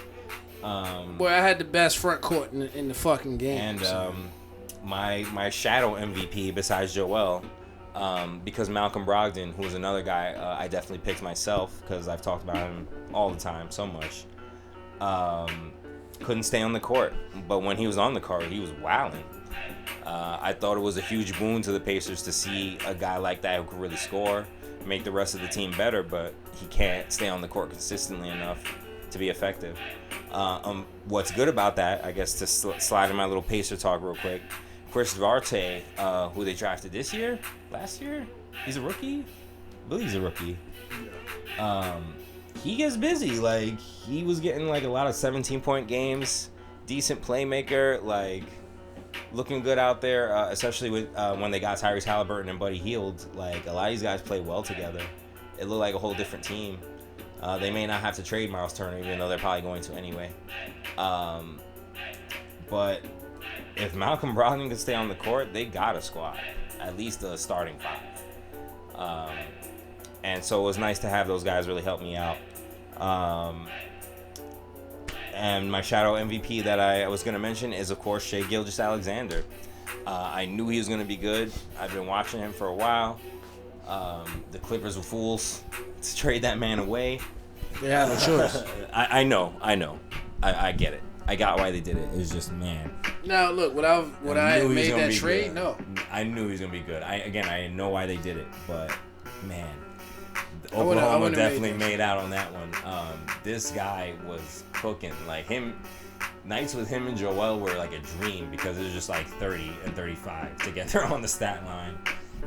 Boy, I had the best front court in the fucking game. And my shadow MVP besides Joel, because Malcolm Brogdon, who was another guy I definitely picked myself because I've talked about him all the time so much, couldn't stay on the court. But when he was on the court, he was wilding. I thought it was a huge boon to the Pacers to see a guy like that who could really score, make the rest of the team better, but he can't stay on the court consistently enough to be effective. What's good about that, I guess, to slide in my little Pacer talk real quick, Chris Duarte, who they drafted last year, he's a rookie? I believe he's a rookie. He gets busy. Like, he was getting like a lot of 17-point games, decent playmaker, like looking good out there, especially with when they got Tyrese Halliburton and Buddy Hield. Like, a lot of these guys play well together. It looked like a whole different team. They may not have to trade Miles Turner, even though they're probably going to anyway. But if Malcolm Brogdon could stay on the court, they got a squad, at least a starting five. And so it was nice to have those guys really help me out. And my shadow MVP that I was going to mention is, of course, Shai Gilgeous-Alexander. I knew he was going to be good. I've been watching him for a while. The Clippers were fools to trade that man away. They had no choice. I know. I get it. I got why they did it. It was just, man. Now, look, would I have made that trade? Good. No. I knew he was going to be good. I know why they did it, but, man. I Oklahoma definitely made out on that one. This guy was cooking. Like, nights with him and Joel were like a dream because it was just like 30 and 35 together on the stat line.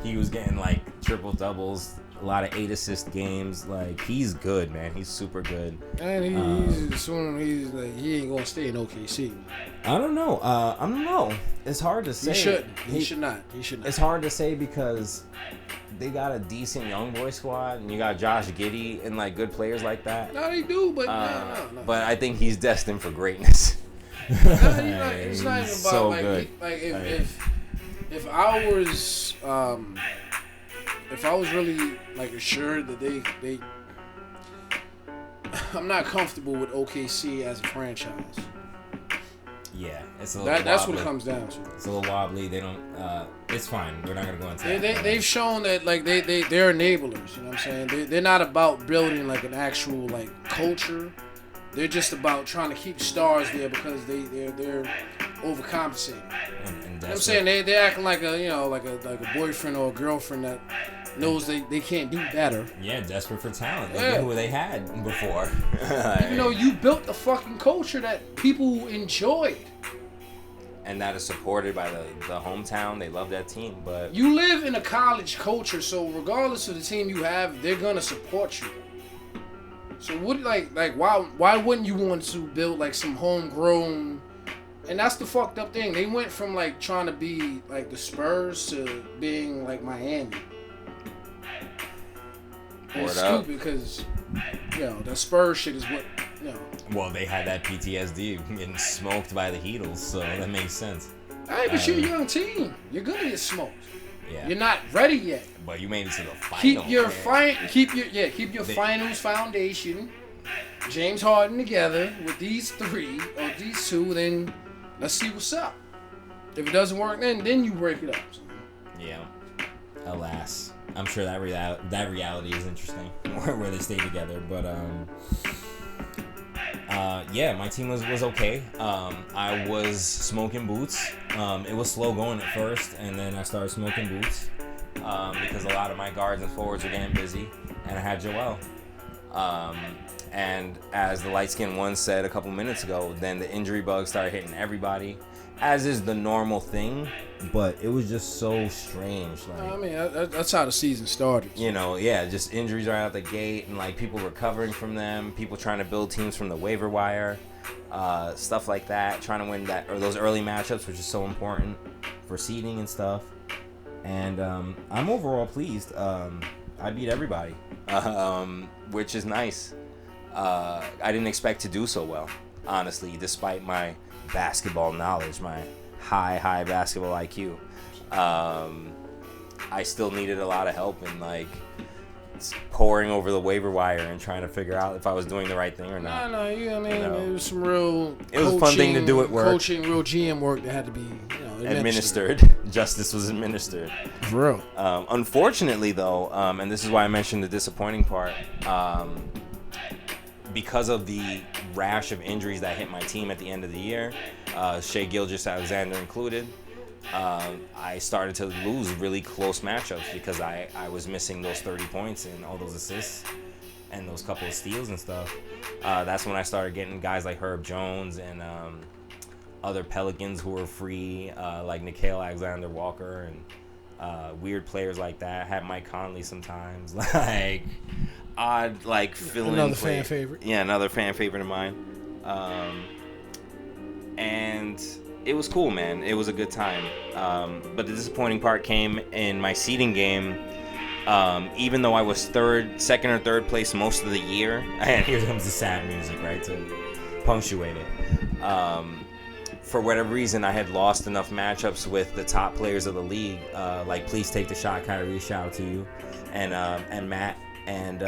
He was getting like triple doubles, a lot of 8-assist games. Like, he's good, man. He's super good. And he ain't gonna stay in OKC. I don't know. It's hard to say. He should not. It's hard to say because they got a decent young boy squad, and you got Josh Giddey and like good players like that. No, they do, but no. But I think he's destined for greatness. It's not even about so like good. If I was really like assured that they I'm not comfortable with OKC as a franchise. Yeah, it's a little that's wobbly. what it comes down to. It's a little wobbly. They don't. It's fine. We're not gonna go into that. They've shown that like they're enablers. You know what I'm saying? They're not about building like an actual like culture. They're just about trying to keep stars there because they're overcompensating. And you know what I'm saying? They're acting like a boyfriend or a girlfriend that knows they can't do better. Yeah, desperate for talent. Look at who they had before. Even though you built a fucking culture that people enjoyed. And that is supported by the hometown. They love that team. But you live in a college culture, so regardless of the team you have, they're gonna support you. So why wouldn't you want to build like some homegrown? And that's the fucked up thing. They went from like trying to be like the Spurs to being like Miami. And it's stupid because that Spurs shit is what Well, they had that PTSD getting smoked by the Heatles, so that makes sense. Hey, but you're a young team. You're gonna get smoked. Yeah. You're not ready yet. But you made it to the final. Keep your finals foundation. James Harden together with these three or these two, then let's see what's up. If it doesn't work, then you break it up. Yeah. Alas, I'm sure that reality is interesting where they stay together. But my team was okay. I was smoking boots. It was slow going at first, and then I started smoking boots because a lot of my guards and forwards were getting busy, and I had Joel. And as the Lightskin one said a couple minutes ago, then the injury bug started hitting everybody, as is the normal thing. But it was just so strange. Like, I mean, that's how the season started. Just injuries right out the gate, and like people recovering from them, people trying to build teams from the waiver wire, stuff like that, trying to win those early matchups, which is so important for seeding and stuff. And I'm overall pleased. I beat everybody, which is nice. I didn't expect to do so well, honestly, despite my basketball knowledge, my high basketball IQ. I still needed a lot of help in like pouring over the waiver wire and trying to figure out if I was doing the right thing or not. No, you know what I mean? It was some real It was a fun thing to do at work. Coaching, real GM work that had to be, administered. Justice was administered. For real. Unfortunately, though, and this is why I mentioned the disappointing part, because of the rash of injuries that hit my team at the end of the year, Shai Gilgeous-Alexander included, I started to lose really close matchups because I was missing those 30 points and all those assists and those couple of steals and stuff. That's when I started getting guys like Herb Jones and other Pelicans who were free, like Nickeil Alexander-Walker and weird players like that. I had Mike Conley sometimes, like odd, like fill-in another fan favorite. Yeah, another fan favorite of mine. And it was cool, man. It was a good time. But the disappointing part came in my seeding game. Even though I was second or third place most of the year, and here comes the sad music, right, to punctuate it. For whatever reason, I had lost enough matchups with the top players of the league, like Please Take the Shot, Kyrie, shout out to you, and Matt, and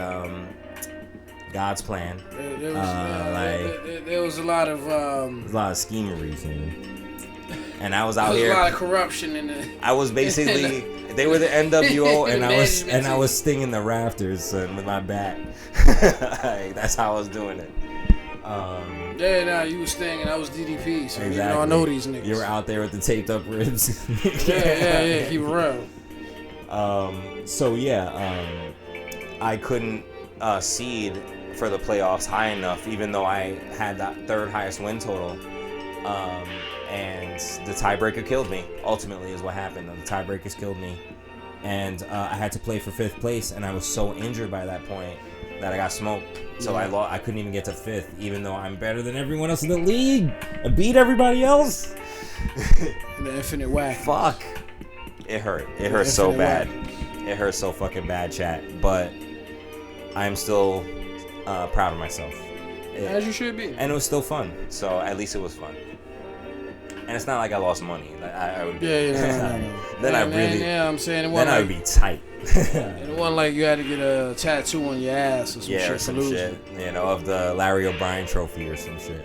God's Plan. There was a lot of schemery, man. And I was out here. There was a lot of corruption in it. I was basically they were the NWO, and I was stinging the rafters with my bat. Like, that's how I was doing it. You was stinging. I was DDP. So exactly. I know these niggas. You were out there with the taped up ribs. yeah. Keep it real. I couldn't seed for the playoffs high enough, even though I had that third highest win total. And the tiebreaker killed me. Ultimately, is what happened. The tiebreakers killed me, and I had to play for fifth place. And I was so injured by that point that I got smoked. So I couldn't even get to fifth, even though I'm better than everyone else in the league. I beat everybody else. The infinite whack. Fuck. It hurt. It hurt so bad. It hurt so fucking bad, chat. But I'm still proud of myself. As you should be. And it was still fun. So at least it was fun. And it's not like I lost money. Like, I would be. Then I'm saying it wasn't. Then I would be tight. It wasn't like you had to get a tattoo on your ass or some shit. Or some shit. Of the Larry O'Brien trophy or some shit.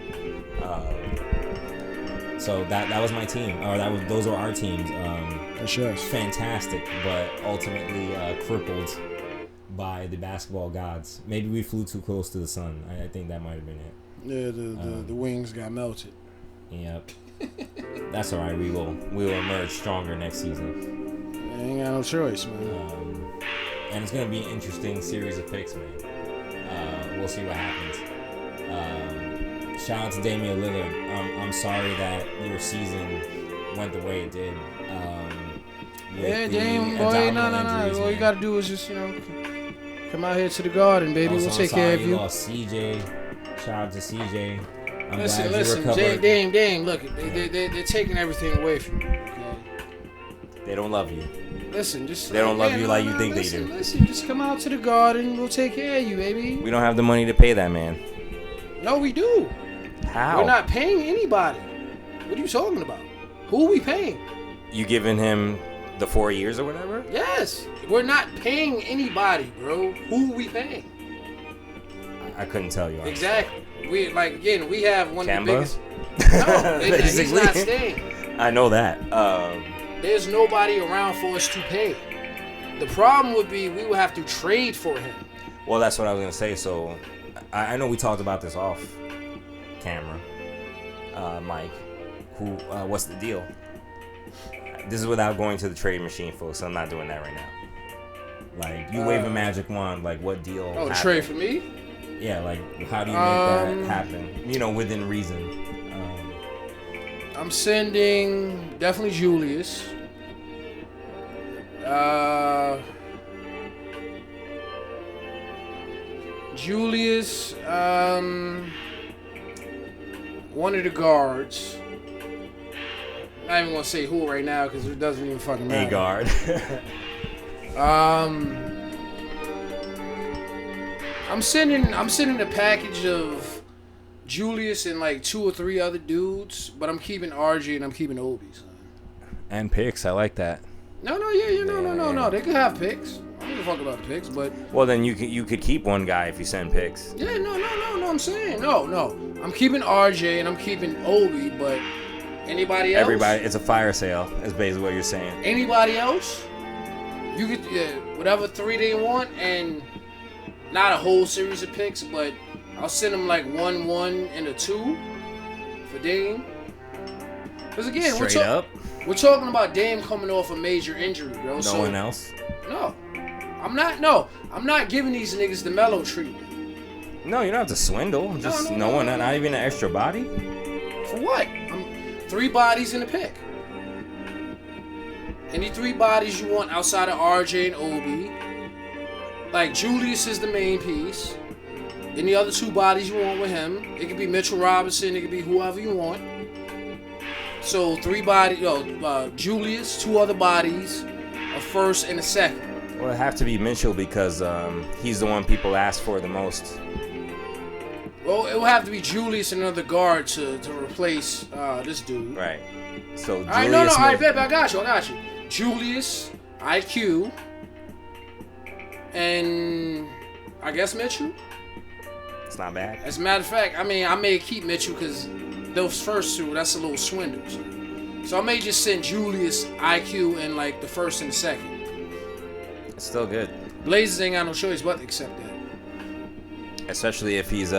So that was my team. Or those were our teams. Fantastic, but ultimately crippled by the basketball gods. Maybe we flew too close to the sun. I think that might have been it. Yeah, the wings got melted. Yep. That's all right. We will emerge stronger next season. I ain't got no choice, man. And it's gonna be an interesting series of picks, man. We'll see what happens. Shout out to Damian Lillard. I'm sorry that your season went the way it did. Dame, boy, no. All you gotta do is just come out here to the Garden, baby. We'll take care of you. Lost CJ. Shout out to CJ. Listen, Dame, look, they're taking everything away from you. Okay? They don't love you. Listen, they don't love you like you think they do. Listen, just come out to the Garden. We'll take care of you, baby. We don't have the money to pay that man. No, we do. How? We're not paying anybody. What are you talking about? Who are we paying? You giving him the 4 years or whatever? Yes. We're not paying anybody, bro. Who are we paying? I couldn't tell you. Exactly. We have one Kemba? of the biggest. No, he's not staying. I know that. There's nobody around for us to pay. The problem would be we would have to trade for him. Well, that's what I was gonna say. So, I know we talked about this off camera, Mike. What's the deal? This is without going to the trade machine, folks. I'm not doing that right now. Like, you wave a magic wand. Like, what deal? Oh, trade for me? Yeah, like, how do you make that happen? Within reason. I'm sending definitely Julius. One of the guards. I'm not even gonna say who right now because it doesn't even fucking matter. A guard. I'm sending a package of Julius and like 2 or 3 other dudes, but I'm keeping RJ and I'm keeping Obi. Son. And picks, I like that. No. They could have picks. I don't give a fuck about the picks, but. Well, then you could keep one guy if you send picks. Yeah, no. I'm saying no. I'm keeping RJ and I'm keeping Obi, but anybody else? Everybody, it's a fire sale. Is basically what you're saying. Anybody else? You could whatever 3 they want, and not a whole series of picks, but I'll send them like 1, 1, and a 2 for Dame. Because again, we're talking about Dame coming off a major injury, bro. No one else? No. I'm not giving these niggas the Melo treatment. No, you don't have to swindle. Just no one, not even an extra body. For what? 3 bodies in the pick. Any 3 bodies you want outside of RJ and Obi. Like Julius is the main piece. Any other 2 bodies you want with him. It could be Mitchell Robinson. It could be whoever you want. So 3 bodies. Julius, 2 other bodies, a first and a second. Well, it have to be Mitchell because he's the one people ask for the most. Well, it will have to be Julius and another guard to replace this dude. Right. So Julius. All right, babe, I got you. Julius, IQ, and I guess Mitchell. It's not bad. As a matter of fact, I may keep Mitchell because those first 2, that's a little swindle. So I may just send Julius, IQ, and like the first and the second. It's still good. Blazers ain't got no choice but to accept that. Especially if he's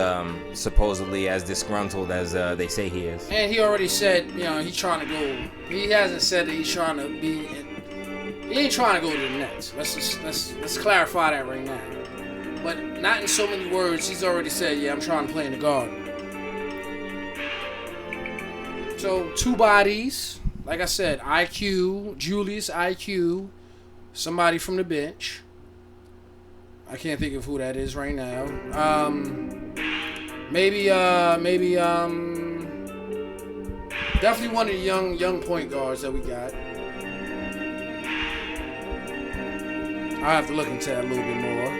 supposedly as disgruntled as they say he is. And he already said, he's trying to go. He hasn't said that he's trying to be. He ain't trying to go to the Nets. Let's clarify that right now. But not in so many words. He's already said, yeah, I'm trying to play in the Garden. So 2 bodies, like I said, IQ, Julius, IQ, somebody from the bench. I can't think of who that is right now. Maybe definitely one of the young point guards that we got. I'll have to look into that a little bit more.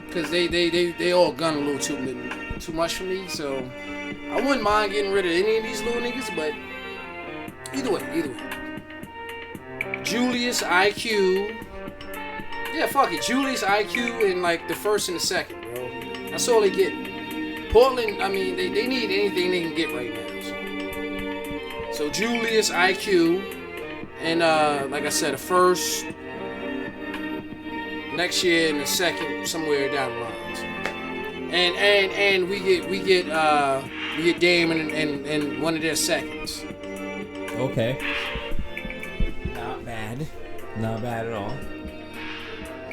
Because they all gun a little too much for me, so I wouldn't mind getting rid of any of these little niggas, but either way. Julius, IQ. Yeah, fuck it. Julius, IQ, and like the first and the second, bro. That's all they get. Portland, they need anything they can get right now. So Julius, IQ, and like I said, a first next year and a second somewhere down the line. So. And we get Dame and one of their seconds. Okay. Not bad at all.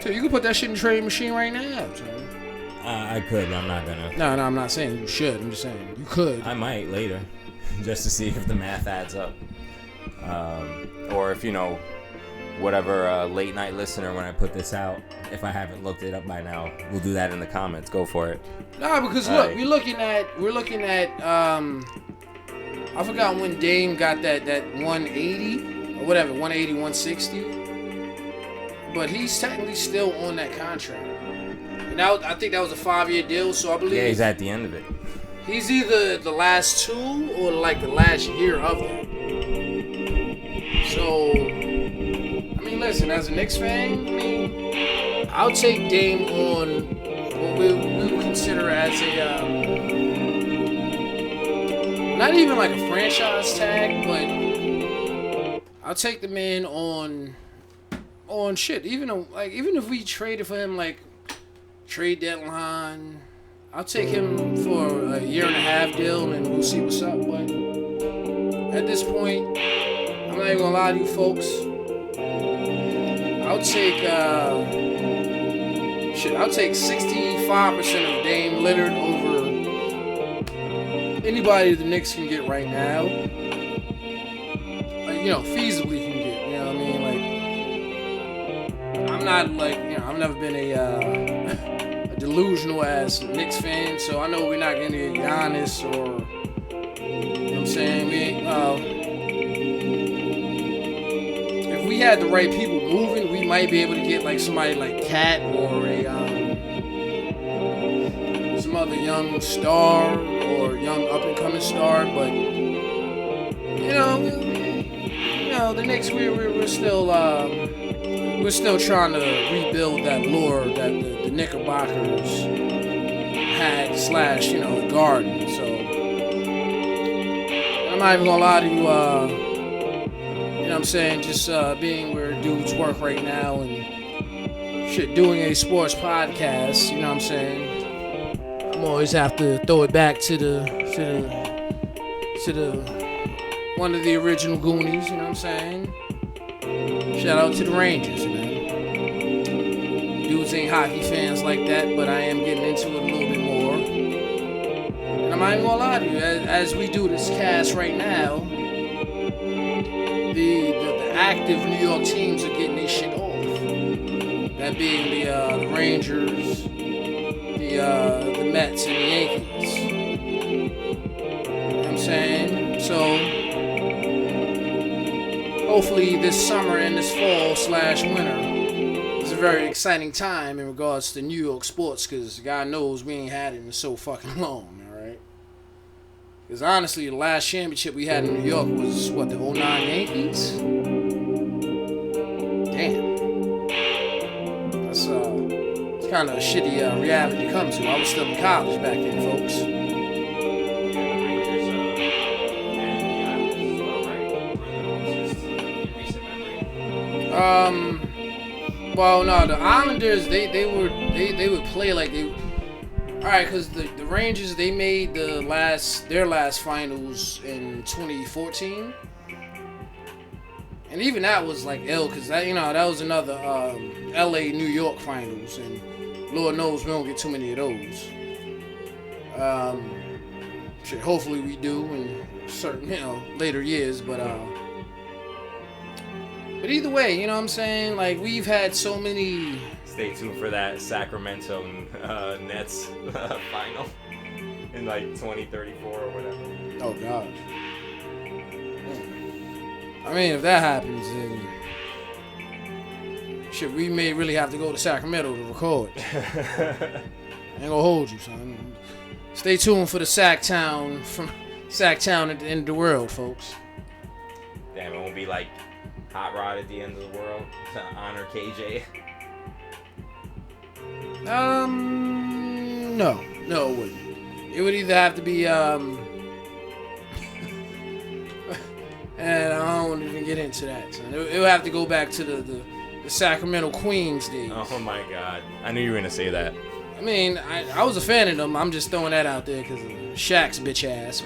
So you can put that shit in the trade machine right now. I could, but I'm not gonna. No, I'm not saying you should. I'm just saying you could. I might later, just to see if the math adds up, or if whatever late night listener when I put this out, if I haven't looked it up by now, we'll do that in the comments. Go for it. Nah, because look, we're looking at I forgot when Dame got that 180 or whatever, 180, 160. But he's technically still on that contract. And now I think that was a 5-year deal, so I believe. Yeah, he's at the end of it. He's either the last 2 or like the last year of that. So, listen, as a Knicks fan, I'll take Dame on what we would consider as a not even like a franchise tag, but I'll take the man on shit. Even if we traded for him like trade deadline, I'll take him for a 1.5-year deal and we'll see what's up. But at this point, I'm not even gonna lie to you folks. I'll take 65% of Dame Lillard over anybody the Knicks can get right now. Feasibly can get. You know what I mean? Like, I'm not like, I've never been a delusional ass Knicks fan, so I know we're not gonna get Giannis or, you know what I'm saying? We ain't, if we had the right people moving, we might be able to get like somebody like Cat or a young star or young up and coming star, but the Knicks we're still trying to rebuild that lore that the Knickerbockers had / the Garden. So I'm not even gonna lie to you. Just being where dudes work right now and shit, doing a sports podcast. I'm always have to throw it back to the one of the original Goonies. Shout out to the Rangers, man. Dudes ain't hockey fans like that, but I am getting into it a little bit more. And I'm not even gonna lie to you, as we do this cast right now, the active New York teams are getting their shit off. That being the Rangers, the Mets, and the Yankees. So hopefully this summer and this fall / winter is a very exciting time in regards to New York sports, because God knows we ain't had it in so fucking long, alright? Because honestly, the last championship we had in New York was, the 09 Yankees? Damn. That's kind of a shitty reality to come to. I was still in college back then, folks. Well, no, the Islanders they would play like they. All right, because the Rangers, they made their last finals in 2014, and even that was like ill, because that was another LA New York finals, and Lord knows we don't get too many of those. Hopefully we do in certain later years, but either way, like we've had so many. Stay tuned for that Sacramento Nets final in like 2034 or whatever. Oh gosh. I mean, if that happens, then shit, we may really have to go to Sacramento to record. I ain't gonna hold you, son. Stay tuned for the Sacktown at the end of the world, folks. Damn, it won't be like Hot Rod at the end of the world to honor KJ. No, it wouldn't. It would either have to be and I don't want to even get into that, son. It would have to go back to the Sacramento Queens days. Oh my God, I knew you were gonna say that. I mean, I was a fan of them. I'm just throwing that out there because of Shaq's bitch ass.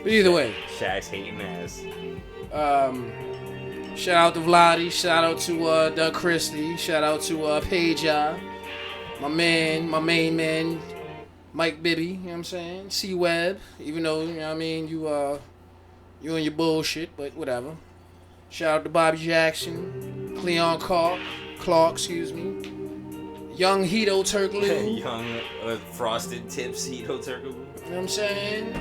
But either way, Shaq's hating ass. Shout out to Vladi. Shout out to Doug Christie. Shout out to Peja. My main man, Mike Bibby. You know what I'm saying? C-Web. Even though, you and your bullshit, but whatever. Shout out to Bobby Jackson. Cleon Clark, excuse me. Young Hito Turkoglu. Young Frosted Tips Hito Turkoglu. You know what I'm saying?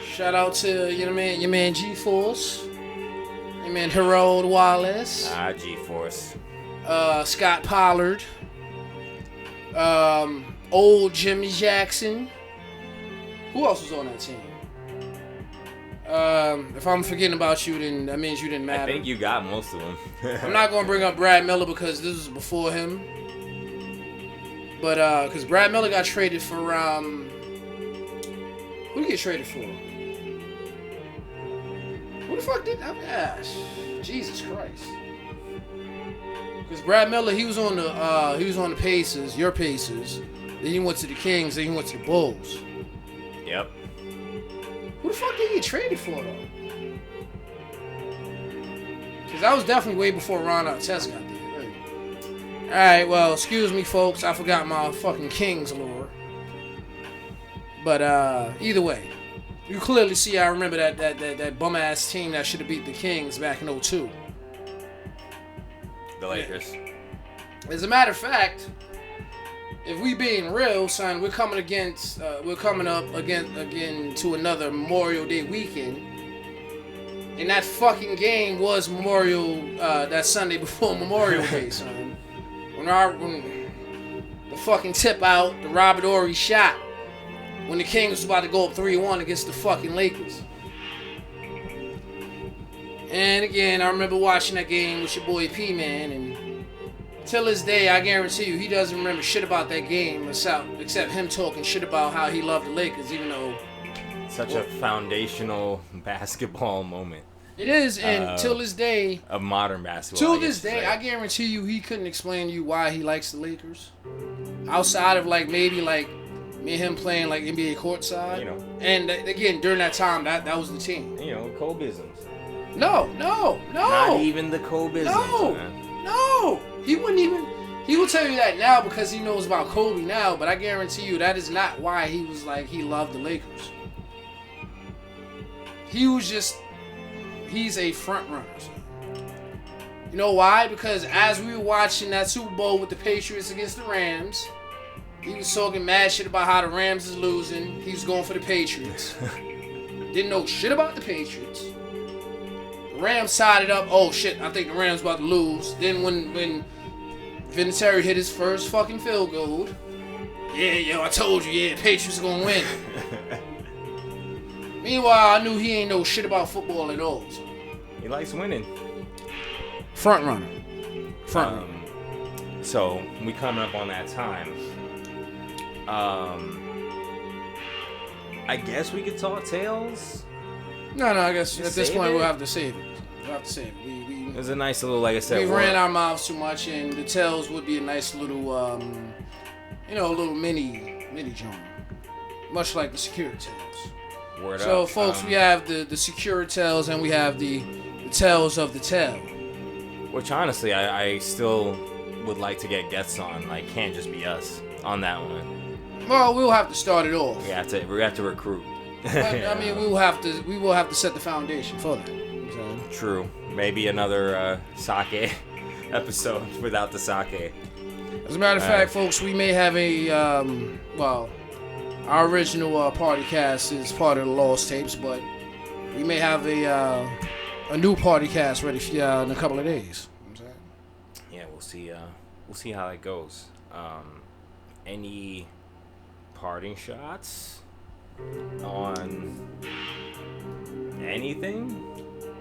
Shout out to your man G-Force. Your man Harold Wallace. G-Force. Scott Pollard. Old Jimmy Jackson. Who else was on that team? If I'm forgetting about you, then that means you didn't matter. I think you got most of them. I'm not going to bring up Brad Miller because this was before him. But, because Brad Miller got traded for, who did he get traded for? Who the fuck did that? Jesus Christ. Because Brad Miller, he was on the Pacers, your Pacers. Then he went to the Kings, then he went to the Bulls. Yep. Who the fuck did he get traded for, though? Because that was definitely way before Ron Artest got there. Alright, well, excuse me, folks. I forgot my fucking Kings lore. But, either way. You clearly see I remember that bum-ass team that should have beat the Kings back in 2002. The Lakers. As a matter of fact, if we being real, son, we're coming up again to another Memorial Day weekend. And that fucking game was that Sunday before Memorial Day, son. When the the fucking tip out, the Robert Horry shot when the Kings was about to go up 3-1 against the fucking Lakers. And again, I remember watching that game with your boy P-Man, and till this day, I guarantee you, he doesn't remember shit about that game except him talking shit about how he loved the Lakers, even though... Such a foundational basketball moment. It is, and till this day... Of modern basketball. Till this day, I guarantee you, he couldn't explain to you why he likes the Lakers. Outside of, like, maybe, like, me and him playing, like, NBA courtside. You know. And, again, during that time, that was the team. You know, Kobeisms. No. Not even the Kobeisms. No. He wouldn't even... He will tell you that now because he knows about Kobe now, but I guarantee you that is not why he was like, he loved the Lakers. He was just... He's a front runner. You know why? Because as we were watching that Super Bowl with the Patriots against the Rams, he was talking mad shit about how the Rams is losing. He was going for the Patriots. Didn't know shit about the Patriots. The Rams sided up. Oh shit, I think the Rams about to lose. Then when Vinatieri hit his first fucking field goal, I told you, Patriots gonna win. Meanwhile, I knew he ain't know shit about football at all. So. He likes winning. Front runner. So we coming up on that time. I guess we could talk tails. No, I guess at this point we'll have to save it. It was a nice little, like I said, we ran our mouths too much, and the tails would be a nice little, a little mini joint, much like the security tails. Word so, up. Folks, we have the security tails, and we have the tails of the tail. Which honestly, I still would like to get guests on. Like, can't just be us on that one. Well, we'll have to start it off. We have to recruit. But, I mean, we will have to set the foundation for that. True. Maybe another sake episode without the sake. As a matter of fact, folks, we may have our original party cast is part of the Lost Tapes, but we may have a new party cast ready for you in a couple of days. Yeah, we'll see. We'll see how it goes. Any parting shots on anything?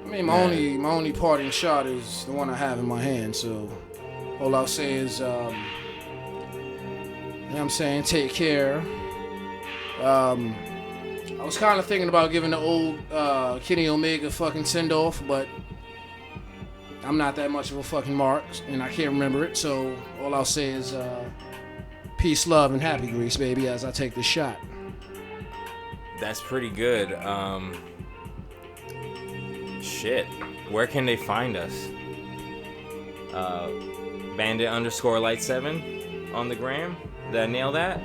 I mean, my only parting shot is the one I have in my hand. So all I'll say is, take care. I was kind of thinking about giving the old Kenny Omega fucking send-off, but I'm not that much of a fucking mark, and I can't remember it, so all I'll say is peace, love, and happy grease, baby, as I take this shot. That's pretty good. Shit. Where can they find us? Bandit _Light7 on the gram. Did I nail that?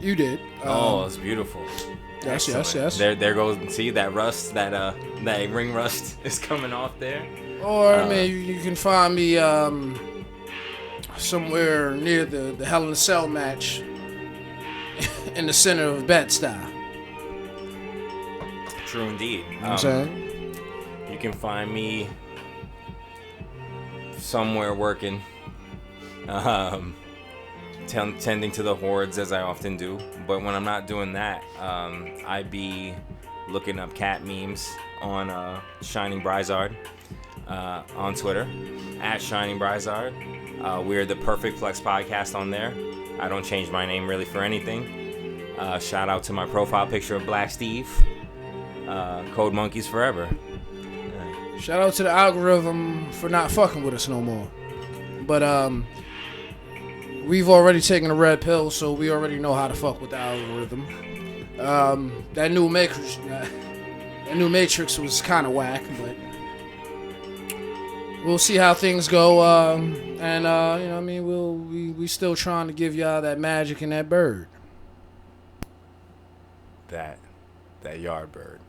You did. It's beautiful. Yes. There goes. See that rust, that ring rust is coming off there. Or you can find me somewhere near the Hell in a Cell match in the center of Bed-Stuy. True indeed. You know what I'm saying? You can find me somewhere working. Tending to the hordes as I often do, but when I'm not doing that, I be looking up cat memes on Shining Brizard on Twitter @Shining Brizard. We're the Perfect Flex Podcast on there. I don't change my name really for anything. Shout out to my profile picture of Black Steve. Code Monkeys Forever. Shout out to the algorithm for not fucking with us no more. But we've already taken a red pill, so we already know how to fuck with the algorithm. That new Matrix was kind of whack, but we'll see how things go. We still trying to give y'all that magic and that bird. That yard bird.